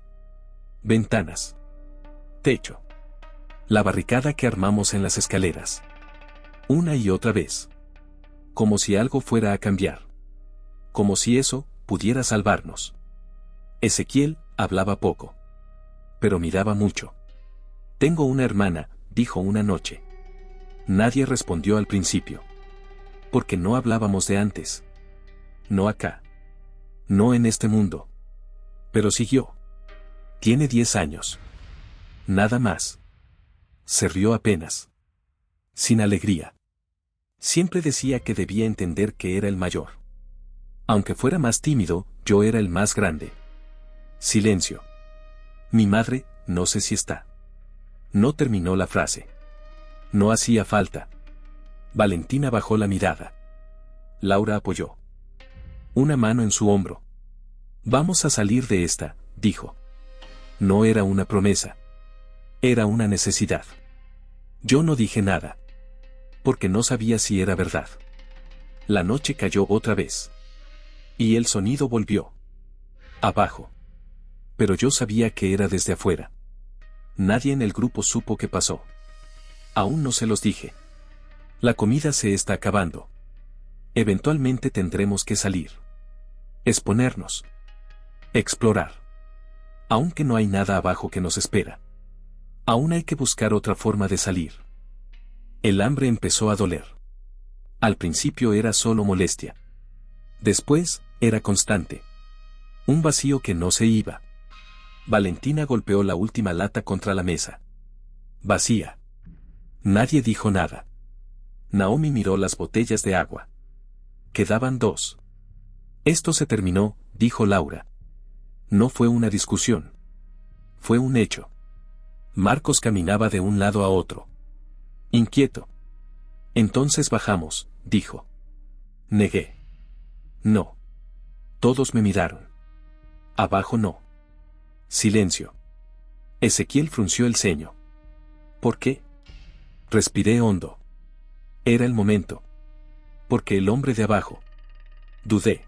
Ventanas. Techo. La barricada que armamos en las escaleras. Una y otra vez. Como si algo fuera a cambiar. Como si eso pudiera salvarnos. Ezequiel hablaba poco. Pero miraba mucho. Tengo una hermana, dijo una noche. Nadie respondió al principio. Porque no hablábamos de antes. No acá. No en este mundo. Pero siguió. Tiene 10 años. Nada más. Se rió apenas. Sin alegría. Siempre decía que debía entender que era el mayor. Aunque fuera más tímido, yo era el más grande. Silencio. Mi madre, no sé si está. No terminó la frase. No hacía falta. Valentina bajó la mirada. Laura apoyó una mano en su hombro. Vamos a salir de esta, dijo. No era una promesa. Era una necesidad. Yo no dije nada. Porque no sabía si era verdad. La noche cayó otra vez. Y el sonido volvió. Abajo. Pero yo sabía que era desde afuera. Nadie en el grupo supo qué pasó. Aún no se los dije. La comida se está acabando. Eventualmente tendremos que salir. Exponernos. Explorar. Aunque no hay nada abajo que nos espera. Aún hay que buscar otra forma de salir. El hambre empezó a doler. Al principio era solo molestia. Después, era constante. Un vacío que no se iba. Valentina golpeó la última lata contra la mesa. Vacía. Nadie dijo nada. Naomi miró las botellas de agua. Quedaban 2. Esto se terminó, dijo Laura. No fue una discusión. Fue un hecho. Marcos caminaba de un lado a otro. Inquieto. Entonces bajamos, dijo. Negué. No. Todos me miraron. Abajo no. Silencio. Ezequiel frunció el ceño. ¿Por qué? Respiré hondo. Era el momento. Porque el hombre de abajo. Dudé.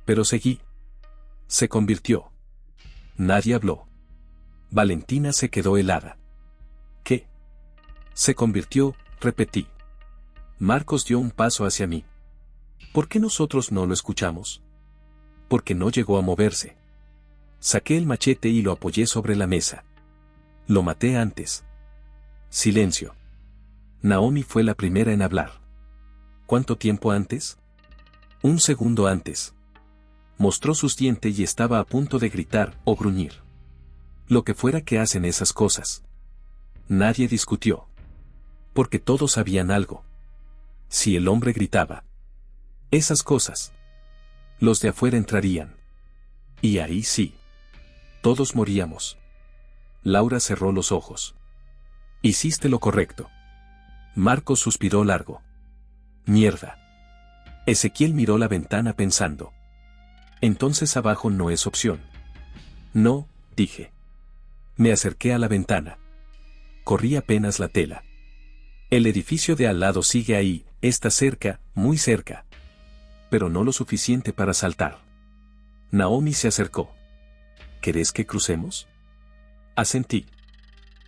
Pero seguí. Se convirtió. Nadie habló. Valentina se quedó helada. ¿Qué? Se convirtió, repetí. Marcos dio un paso hacia mí. ¿Por qué nosotros no lo escuchamos? Porque no llegó a moverse. Saqué el machete y lo apoyé sobre la mesa. Lo maté antes. Silencio. Naomi fue la primera en hablar. ¿Cuánto tiempo antes? 1 segundo antes. Mostró sus dientes y estaba a punto de gritar o gruñir. Lo que fuera que hacen esas cosas. Nadie discutió. Porque todos sabían algo. Si el hombre gritaba esas cosas, los de afuera entrarían. Y ahí sí. Todos moríamos. Laura cerró los ojos. Hiciste lo correcto. Marcos suspiró largo. Mierda. Ezequiel miró la ventana pensando. Entonces abajo no es opción. No, dije. Me acerqué a la ventana. Corrí apenas la tela. El edificio de al lado sigue ahí, está cerca, muy cerca. Pero no lo suficiente para saltar. Naomi se acercó. ¿Querés que crucemos? Asentí.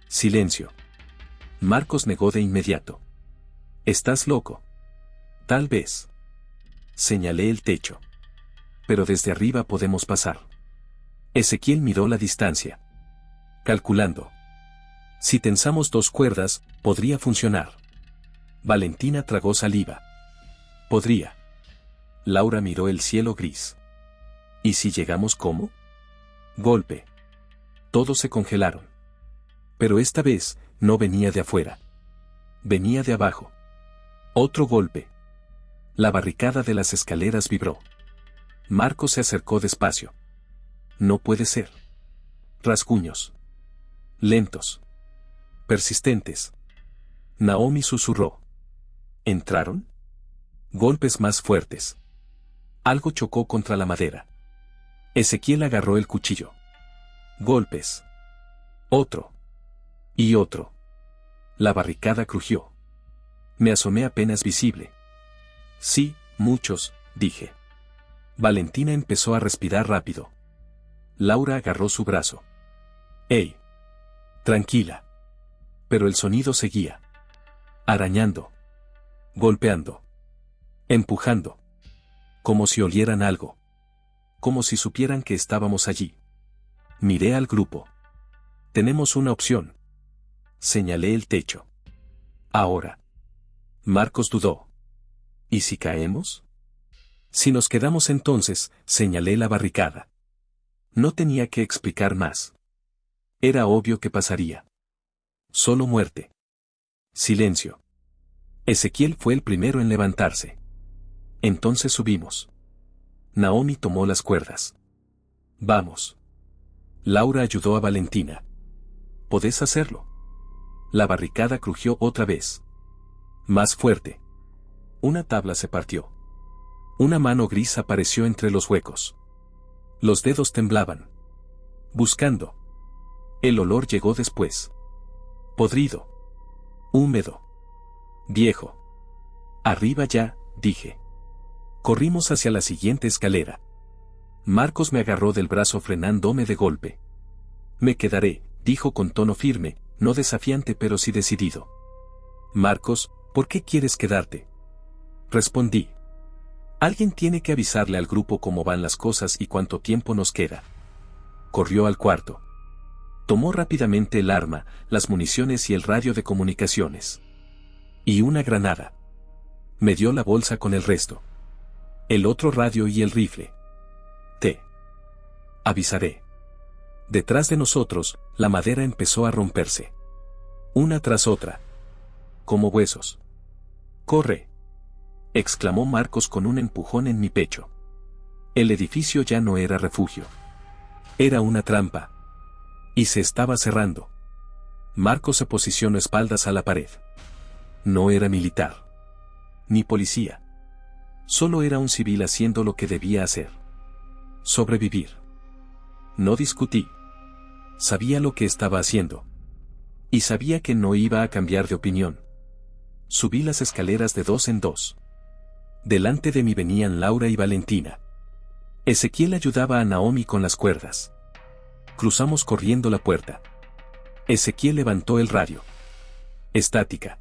Silencio. Marcos negó de inmediato. ¿Estás loco? Tal vez. Señalé el techo. Pero desde arriba podemos pasar. Ezequiel miró la distancia. Calculando. Si tensamos 2 cuerdas, podría funcionar. Valentina tragó saliva. Podría. Laura miró el cielo gris. ¿Y si llegamos cómo? Golpe. Todos se congelaron. Pero esta vez, no venía de afuera. Venía de abajo. Otro golpe. La barricada de las escaleras vibró. Marcos se acercó despacio. No puede ser. Rasguños. Lentos. Persistentes. Naomi susurró. ¿Entraron? Golpes más fuertes. Algo chocó contra la madera. Ezequiel agarró el cuchillo. Golpes. Otro. Y otro. La barricada crujió. Me asomé apenas visible. Sí, muchos, dije. Valentina empezó a respirar rápido. Laura agarró su brazo. ¡Ey! Tranquila. Pero el sonido seguía. Arañando. Golpeando. Empujando. Como si olieran algo. Como si supieran que estábamos allí. Miré al grupo. Tenemos una opción. Señalé el techo. Ahora. Marcos dudó. ¿Y si caemos? Si nos quedamos entonces, señalé la barricada. No tenía que explicar más. Era obvio que pasaría. Solo muerte. Silencio. Ezequiel fue el primero en levantarse. Entonces subimos. Naomi tomó las cuerdas. Vamos. Laura ayudó a Valentina. ¿Podés hacerlo? La barricada crujió otra vez. Más fuerte. Una tabla se partió. Una mano gris apareció entre los huecos. Los dedos temblaban. Buscando. El olor llegó después. Podrido. Húmedo. Viejo. Arriba ya, dije. Corrimos hacia la siguiente escalera. Marcos me agarró del brazo frenándome de golpe. Me quedaré, dijo con tono firme, no desafiante pero sí decidido. Marcos, ¿por qué quieres quedarte? Respondí. Alguien tiene que avisarle al grupo cómo van las cosas y cuánto tiempo nos queda. Corrió al cuarto. Tomó rápidamente el arma, las municiones y el radio de comunicaciones. Y una granada. Me dio la bolsa con el resto. El otro radio y el rifle. Te avisaré. Detrás de nosotros, la madera empezó a romperse. Una tras otra. Como huesos. ¡Corre!, exclamó Marcos con un empujón en mi pecho. El edificio ya no era refugio. Era una trampa. Y se estaba cerrando. Marcos se posicionó espaldas a la pared. No era militar. Ni policía. Solo era un civil haciendo lo que debía hacer. Sobrevivir. No discutí. Sabía lo que estaba haciendo. Y sabía que no iba a cambiar de opinión. Subí las escaleras de 2 en 2. Delante de mí venían Laura y Valentina. Ezequiel ayudaba a Naomi con las cuerdas. Cruzamos corriendo la puerta. Ezequiel levantó el radio. Estática.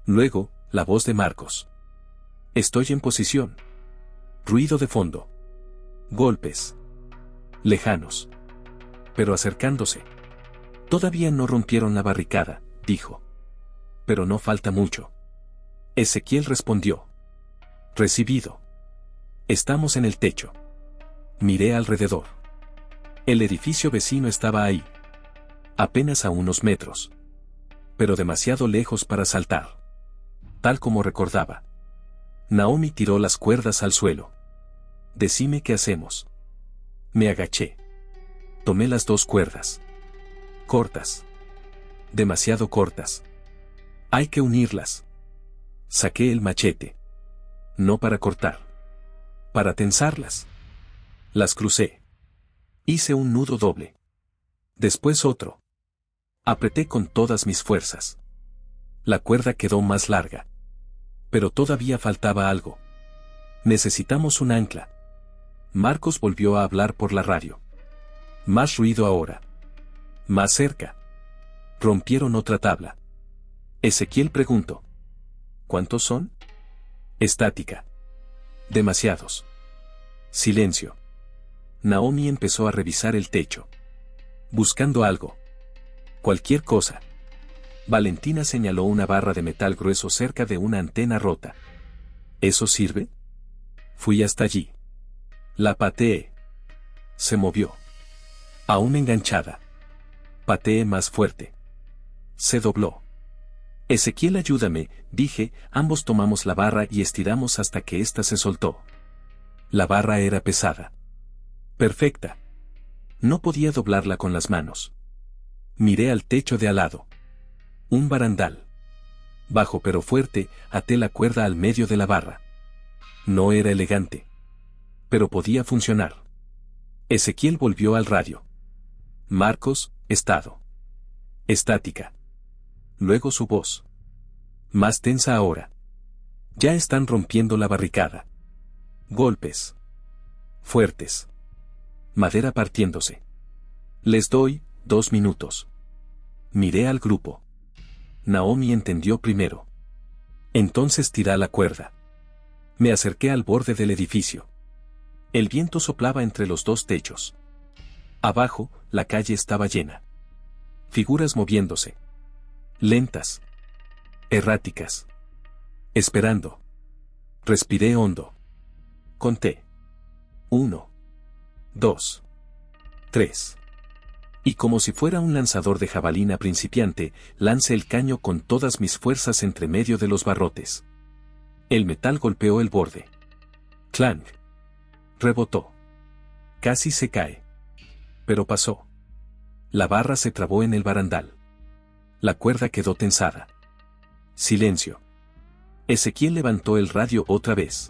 Luego, la voz de Marcos. Estoy en posición. Ruido de fondo. Golpes. Lejanos. Pero acercándose. Todavía no rompieron la barricada, dijo. Pero no falta mucho. Ezequiel respondió. Recibido. Estamos en el techo. Miré alrededor. El edificio vecino estaba ahí. Apenas a unos metros. Pero demasiado lejos para saltar. Tal como recordaba. Naomi tiró las cuerdas al suelo. Decime qué hacemos. Me agaché. Tomé las 2 cuerdas. Cortas. Demasiado cortas. Hay que unirlas. Saqué el machete. No para cortar. Para tensarlas. Las crucé. Hice un nudo doble. Después otro. Apreté con todas mis fuerzas. La cuerda quedó más larga. Pero todavía faltaba algo. Necesitamos un ancla. Marcos volvió a hablar por la radio. Más ruido ahora. Más cerca. Rompieron otra tabla. Ezequiel preguntó. ¿Cuántos son? Estática. Demasiados. Silencio. Naomi empezó a revisar el techo. Buscando algo. Cualquier cosa. Valentina señaló una barra de metal grueso cerca de una antena rota. ¿Eso sirve? Fui hasta allí. La pateé. Se movió. Aún enganchada. Pateé más fuerte. Se dobló. Ezequiel, ayúdame, dije. Ambos tomamos la barra y estiramos hasta que ésta se soltó. La barra era pesada. Perfecta. No podía doblarla con las manos. Miré al techo de al lado. Un barandal. Bajo pero fuerte, até la cuerda al medio de la barra. No era elegante. Pero podía funcionar. Ezequiel volvió al radio. Marcos, estado. Estática. Luego su voz. Más tensa ahora. Ya están rompiendo la barricada. Golpes. Fuertes. Madera partiéndose. Les doy 2 minutos. Miré al grupo. Naomi entendió primero. Entonces tirá la cuerda. Me acerqué al borde del edificio. El viento soplaba entre los 2 techos. Abajo, la calle estaba llena. Figuras moviéndose. Lentas. Erráticas. Esperando. Respiré hondo. Conté. 1, 2, 3. Y como si fuera un lanzador de jabalina principiante, lancé el caño con todas mis fuerzas entre medio de los barrotes. El metal golpeó el borde. Clang. Rebotó. Casi se cae. Pero pasó. La barra se trabó en el barandal. La cuerda quedó tensada. Silencio. Ezequiel levantó el radio otra vez.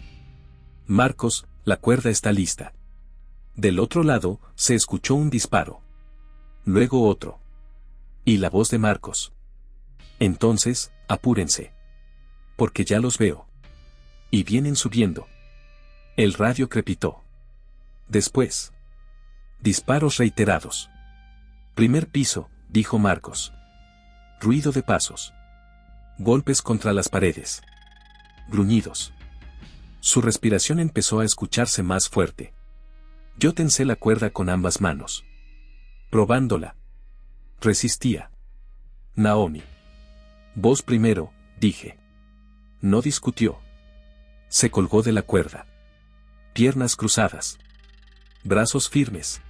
Marcos, la cuerda está lista. Del otro lado, se escuchó un disparo. Luego otro. Y la voz de Marcos. Entonces, apúrense. Porque ya los veo. Y vienen subiendo. El radio crepitó. Después. Disparos reiterados. Primer piso, dijo Marcos. Ruido de pasos. Golpes contra las paredes. Gruñidos. Su respiración empezó a escucharse más fuerte. Yo tensé la cuerda con ambas manos. Probándola. Resistía. Naomi. Vos primero, dije. No discutió. Se colgó de la cuerda. Piernas cruzadas. Brazos firmes.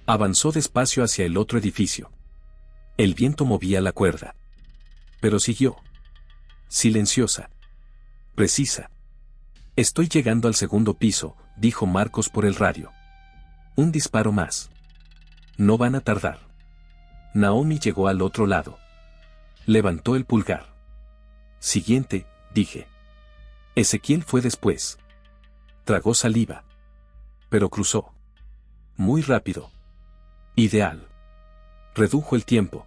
Avanzó despacio hacia el otro edificio. El viento movía la cuerda. Pero siguió. Silenciosa. Precisa. Estoy llegando al segundo piso, dijo Marcos por el radio. Un disparo más. No van a tardar. Naomi llegó al otro lado. Levantó el pulgar. Siguiente, dije. Ezequiel fue después. Tragó saliva. Pero cruzó. Muy rápido. Ideal. Redujo el tiempo.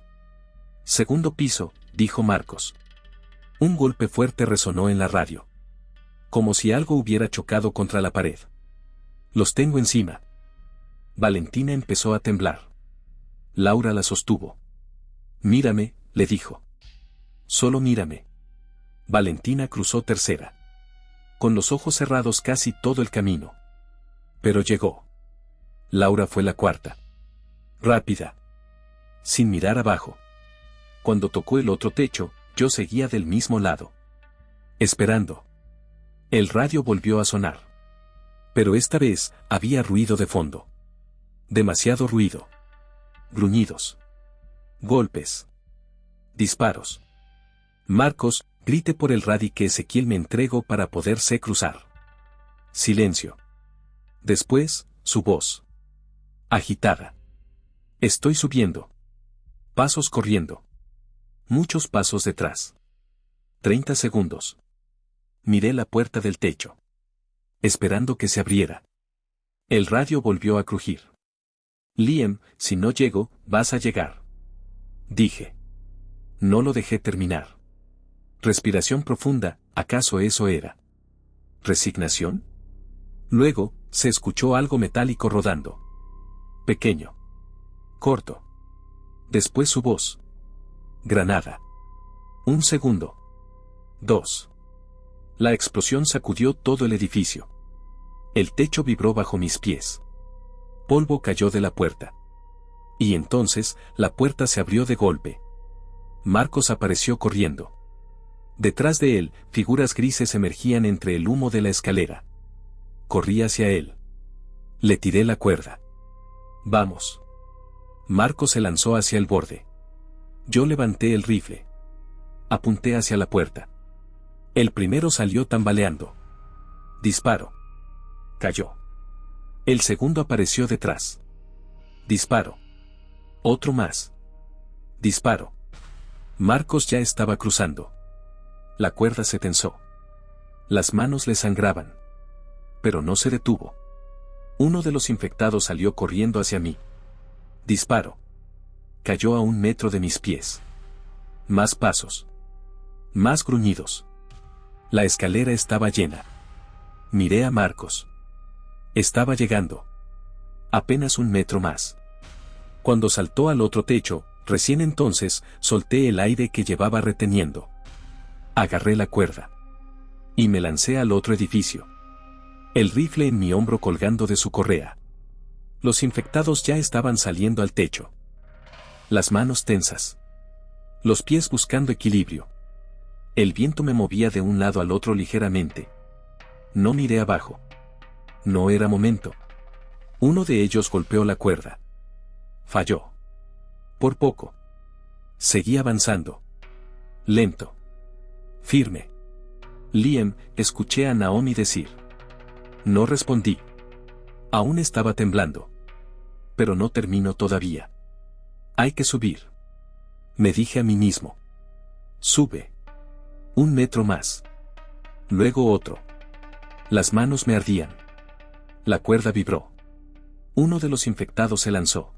Segundo piso, dijo Marcos. Un golpe fuerte resonó en la radio. Como si algo hubiera chocado contra la pared. Los tengo encima. Valentina empezó a temblar. Laura la sostuvo. Mírame, le dijo. Solo mírame. Valentina cruzó tercera. Con los ojos cerrados casi todo el camino. Pero llegó. Laura fue la cuarta. Rápida. Sin mirar abajo. Cuando tocó el otro techo, yo seguía del mismo lado. Esperando. El radio volvió a sonar. Pero esta vez, había ruido de fondo. Demasiado ruido. Gruñidos. Golpes. Disparos. Marcos, grite por el radio que Ezequiel me entregó para poderse cruzar. Silencio. Después, su voz. Agitada. Estoy subiendo. Pasos corriendo. Muchos pasos detrás. 30 segundos. Miré la puerta del techo. Esperando que se abriera. El radio volvió a crujir. Liam, si no llego, vas a llegar. Dije. No lo dejé terminar. Respiración profunda, ¿acaso eso era? ¿Resignación? Luego, se escuchó algo metálico rodando. Pequeño. Corto. Después su voz. Granada. 1 segundo. 2. La explosión sacudió todo el edificio. El techo vibró bajo mis pies. Polvo cayó de la puerta. Y entonces, la puerta se abrió de golpe. Marcos apareció corriendo. Detrás de él, figuras grises emergían entre el humo de la escalera. Corrí hacia él. Le tiré la cuerda. Vamos. Marcos se lanzó hacia el borde. Yo levanté el rifle. Apunté hacia la puerta. El primero salió tambaleando. Disparo. Cayó. El segundo apareció detrás. Disparo. Otro más. Disparo. Marcos ya estaba cruzando. La cuerda se tensó. Las manos le sangraban. Pero no se detuvo. Uno de los infectados salió corriendo hacia mí. Disparo. Cayó a 1 metro de mis pies. Más pasos. Más gruñidos. La escalera estaba llena. Miré a Marcos. Estaba llegando. Apenas 1 metro más. Cuando saltó al otro techo, recién entonces, solté el aire que llevaba reteniendo. Agarré la cuerda. Y me lancé al otro edificio. El rifle en mi hombro colgando de su correa. Los infectados ya estaban saliendo al techo. Las manos tensas. Los pies buscando equilibrio. El viento me movía de un lado al otro ligeramente. No miré abajo. No era momento. Uno de ellos golpeó la cuerda. Falló. Por poco. Seguí avanzando. Lento. Firme. Liam, escuché a Naomi decir. No respondí. Aún estaba temblando. Pero no termino todavía. Hay que subir. Me dije a mí mismo. Sube. 1 metro más. Luego otro. Las manos me ardían. La cuerda vibró. Uno de los infectados se lanzó.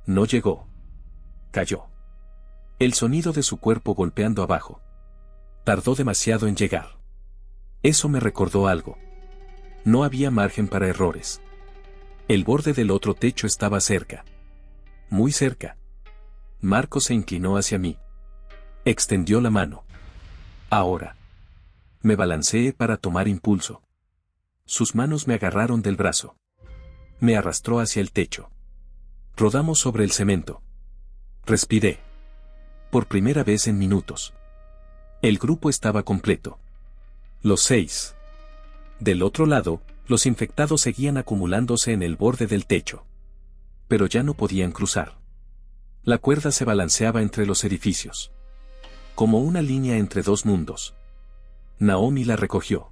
No llegó. Cayó. El sonido de su cuerpo golpeando abajo. Tardó demasiado en llegar. Eso me recordó algo. No había margen para errores. El borde del otro techo estaba cerca. Muy cerca. Marcos se inclinó hacia mí. Extendió la mano. Ahora. Me balanceé para tomar impulso. Sus manos me agarraron del brazo. Me arrastró hacia el techo. Rodamos sobre el cemento. Respiré. Por primera vez en minutos. El grupo estaba completo. Los 6. Del otro lado, los infectados seguían acumulándose en el borde del techo. Pero ya no podían cruzar. La cuerda se balanceaba entre los edificios. Como una línea entre dos mundos. Naomi la recogió.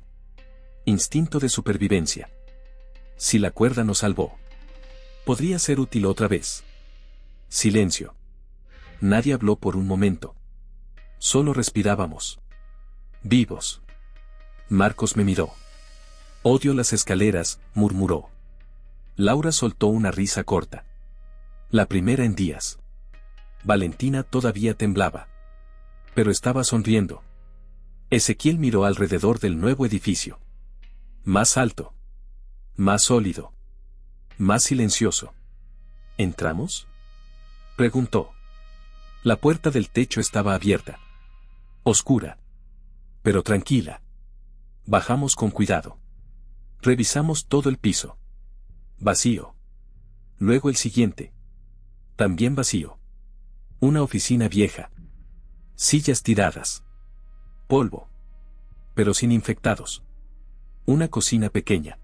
Instinto de supervivencia. Si la cuerda nos salvó, podría ser útil otra vez. Silencio. Nadie habló por un momento. Solo respirábamos. Vivos. Marcos me miró. Odio las escaleras, murmuró. Laura soltó una risa corta. La primera en días. Valentina todavía temblaba. Pero estaba sonriendo. Ezequiel miró alrededor del nuevo edificio. Más alto. Más sólido. Más silencioso. ¿Entramos? Preguntó. La puerta del techo estaba abierta. Oscura. Pero tranquila. Bajamos con cuidado. Revisamos todo el piso. Vacío. Luego el siguiente. También vacío. Una oficina vieja. Sillas tiradas. Polvo. Pero sin infectados. Una cocina pequeña.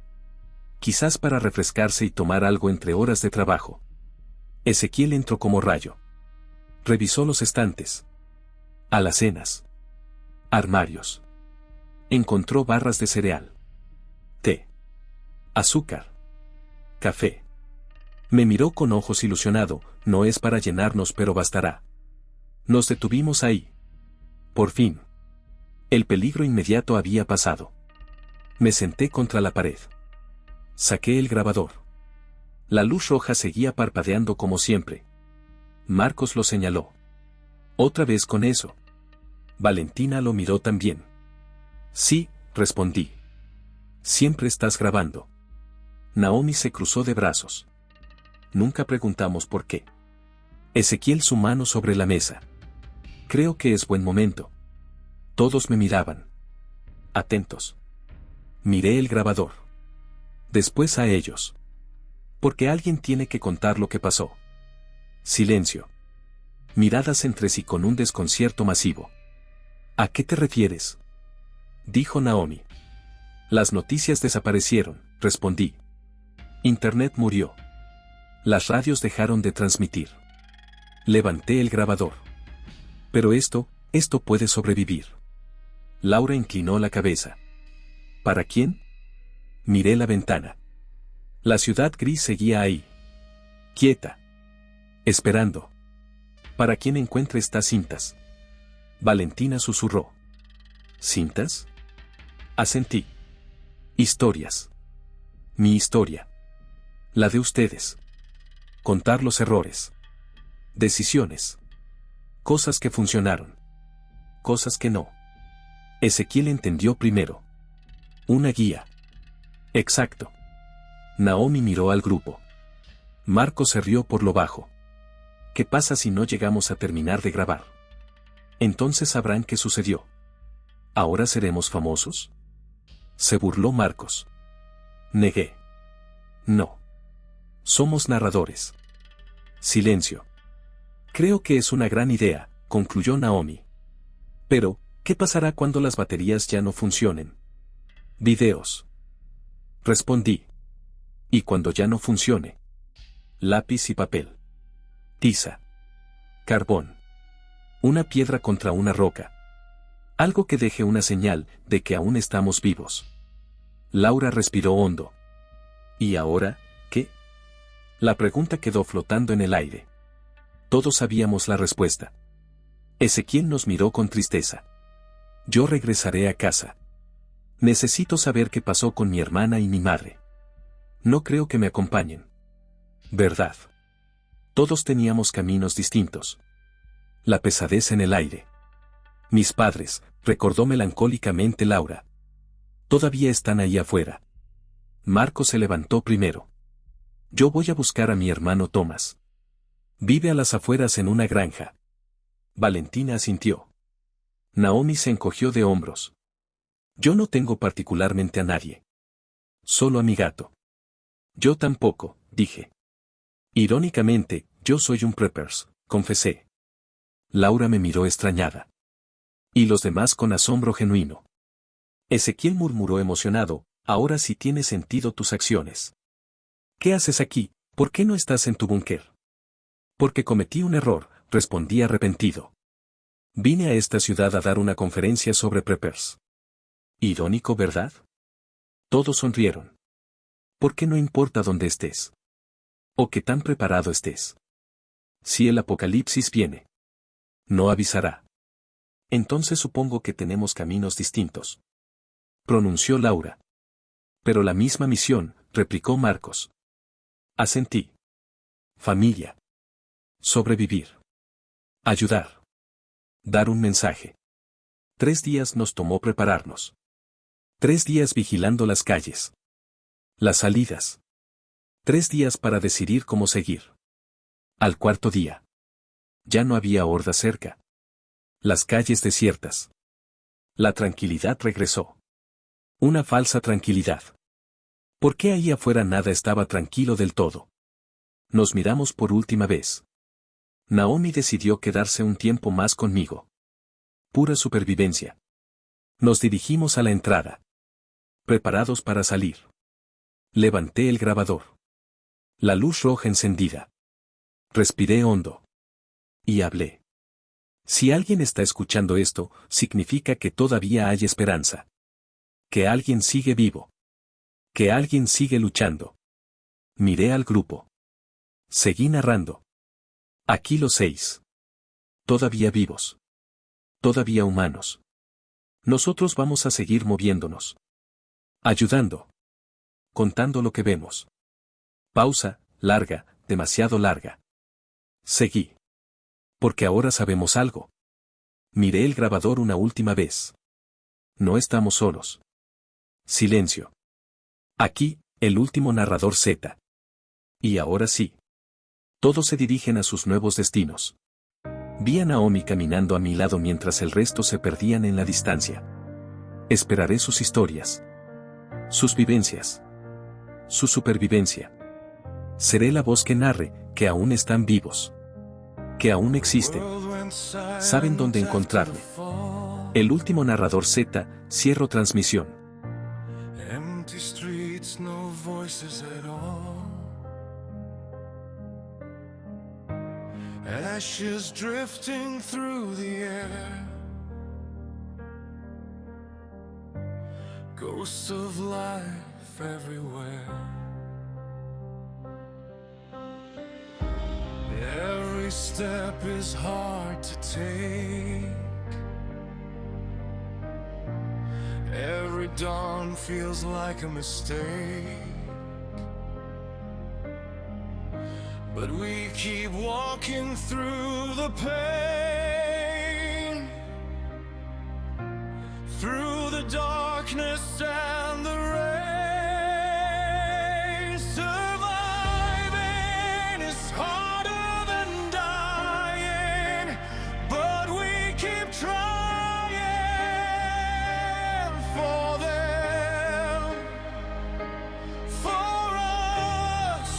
Quizás para refrescarse y tomar algo entre horas de trabajo. Ezequiel entró como rayo. Revisó los estantes. Alacenas. Armarios. Encontró barras de cereal. Té. Azúcar. Café. Me miró con ojos ilusionado, no es para llenarnos pero bastará. Nos detuvimos ahí. Por fin. El peligro inmediato había pasado. Me senté contra la pared. Saqué el grabador. La luz roja seguía parpadeando como siempre. Marcos lo señaló. Otra vez con eso. Valentina lo miró también. Sí, respondí. Siempre estás grabando. Naomi se cruzó de brazos. Nunca preguntamos por qué. Ezequiel su mano sobre la mesa. Creo que es buen momento. Todos me miraban. Atentos. Miré el grabador. Después a ellos. Porque alguien tiene que contar lo que pasó. Silencio. Miradas entre sí con un desconcierto masivo. ¿A qué te refieres? Dijo Naomi. Las noticias desaparecieron, respondí. Internet murió. Las radios dejaron de transmitir. Levanté el grabador. Pero esto, Esto puede sobrevivir. Laura inclinó la cabeza. ¿Para quién? Miré la ventana. La ciudad gris seguía ahí. Quieta. Esperando. ¿Para quién encuentre estas cintas? Valentina susurró. ¿Cintas? Asentí. Historias. Mi historia. La de ustedes. Contar los errores. Decisiones. Cosas que funcionaron. Cosas que no. Ezequiel entendió primero. Una guía. Exacto. Naomi miró al grupo. Marco se rió por lo bajo. ¿Qué pasa si no llegamos a terminar de grabar? Entonces sabrán qué sucedió. ¿Ahora seremos famosos? Se burló Marcos. Negué. No. Somos narradores. Silencio. Creo que es una gran idea, concluyó Naomi. Pero, ¿qué pasará cuando las baterías ya no funcionen? Videos. Respondí. ¿Y cuando ya no funcione? Lápiz y papel. Tiza. Carbón. Una piedra contra una roca. Algo que deje una señal de que aún estamos vivos. Laura respiró hondo. ¿Y ahora, qué? La pregunta quedó flotando en el aire. Todos sabíamos la respuesta. Ezequiel nos miró con tristeza. Yo regresaré a casa. Necesito saber qué pasó con mi hermana y mi madre. No creo que me acompañen. ¿Verdad? Todos teníamos caminos distintos. La pesadez en el aire. Mis padres, recordó melancólicamente Laura. Todavía están ahí afuera. Marco se levantó primero. Yo voy a buscar a mi hermano Tomás. Vive a las afueras en una granja. Valentina asintió. Naomi se encogió de hombros. Yo no tengo particularmente a nadie. Solo a mi gato. Yo tampoco, dije. Irónicamente, yo soy un preppers, confesé. Laura me miró extrañada. Y los demás con asombro genuino. Ezequiel murmuró emocionado, ahora sí tiene sentido tus acciones. ¿Qué haces aquí? ¿Por qué no estás en tu búnker? Porque cometí un error, respondí arrepentido. Vine a esta ciudad a dar una conferencia sobre preppers. Irónico, ¿verdad? Todos sonrieron. ¿Por qué no importa dónde estés? O qué tan preparado estés. Si el apocalipsis viene, no avisará. Entonces supongo que tenemos caminos distintos. Pronunció Laura. Pero la misma misión, replicó Marcos. Asentí. Familia. Sobrevivir. Ayudar. Dar un mensaje. 3 días nos tomó prepararnos. 3 días vigilando las calles. Las salidas. 3 días para decidir cómo seguir. Al 4.º día. Ya no había horda cerca. Las calles desiertas. La tranquilidad regresó. Una falsa tranquilidad. ¿Por qué ahí afuera nada estaba tranquilo del todo? Nos miramos por última vez. Naomi decidió quedarse un tiempo más conmigo. Pura supervivencia. Nos dirigimos a la entrada. Preparados para salir. Levanté el grabador. La luz roja encendida. Respiré hondo. Y hablé. Si alguien está escuchando esto, significa que todavía hay esperanza. Que alguien sigue vivo. Que alguien sigue luchando. Miré al grupo. Seguí narrando. Aquí los 6. Todavía vivos. Todavía humanos. Nosotros vamos a seguir moviéndonos. Ayudando. Contando lo que vemos. Pausa, larga, demasiado larga. Seguí. Porque ahora sabemos algo. Miré el grabador una última vez. No estamos solos. Silencio. Aquí, el último narrador Z. Y ahora sí. Todos se dirigen a sus nuevos destinos. Vi a Naomi caminando a mi lado mientras el resto se perdían en la distancia. Esperaré sus historias. Sus vivencias. Su supervivencia. Seré la voz que narre, que aún están vivos. Que aún existen. Saben dónde encontrarme. El último narrador Z, cierro transmisión. Empty streets, no voices at all. Ashes drifting through the air. ghosts of life everywhere. Every step is hard to take. Every dawn feels like a mistake. But we keep walking through the pain, through the darkness and the rain. Surviving is harder than dying, but we keep trying for them, for us,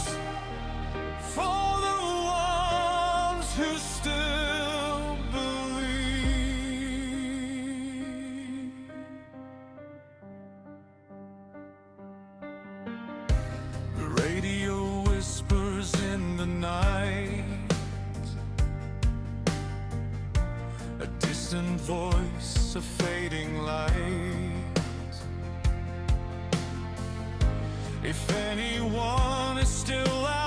for the ones who still believe. The radio whispers in the night, a distant voice, a fading light. If anyone is still alive,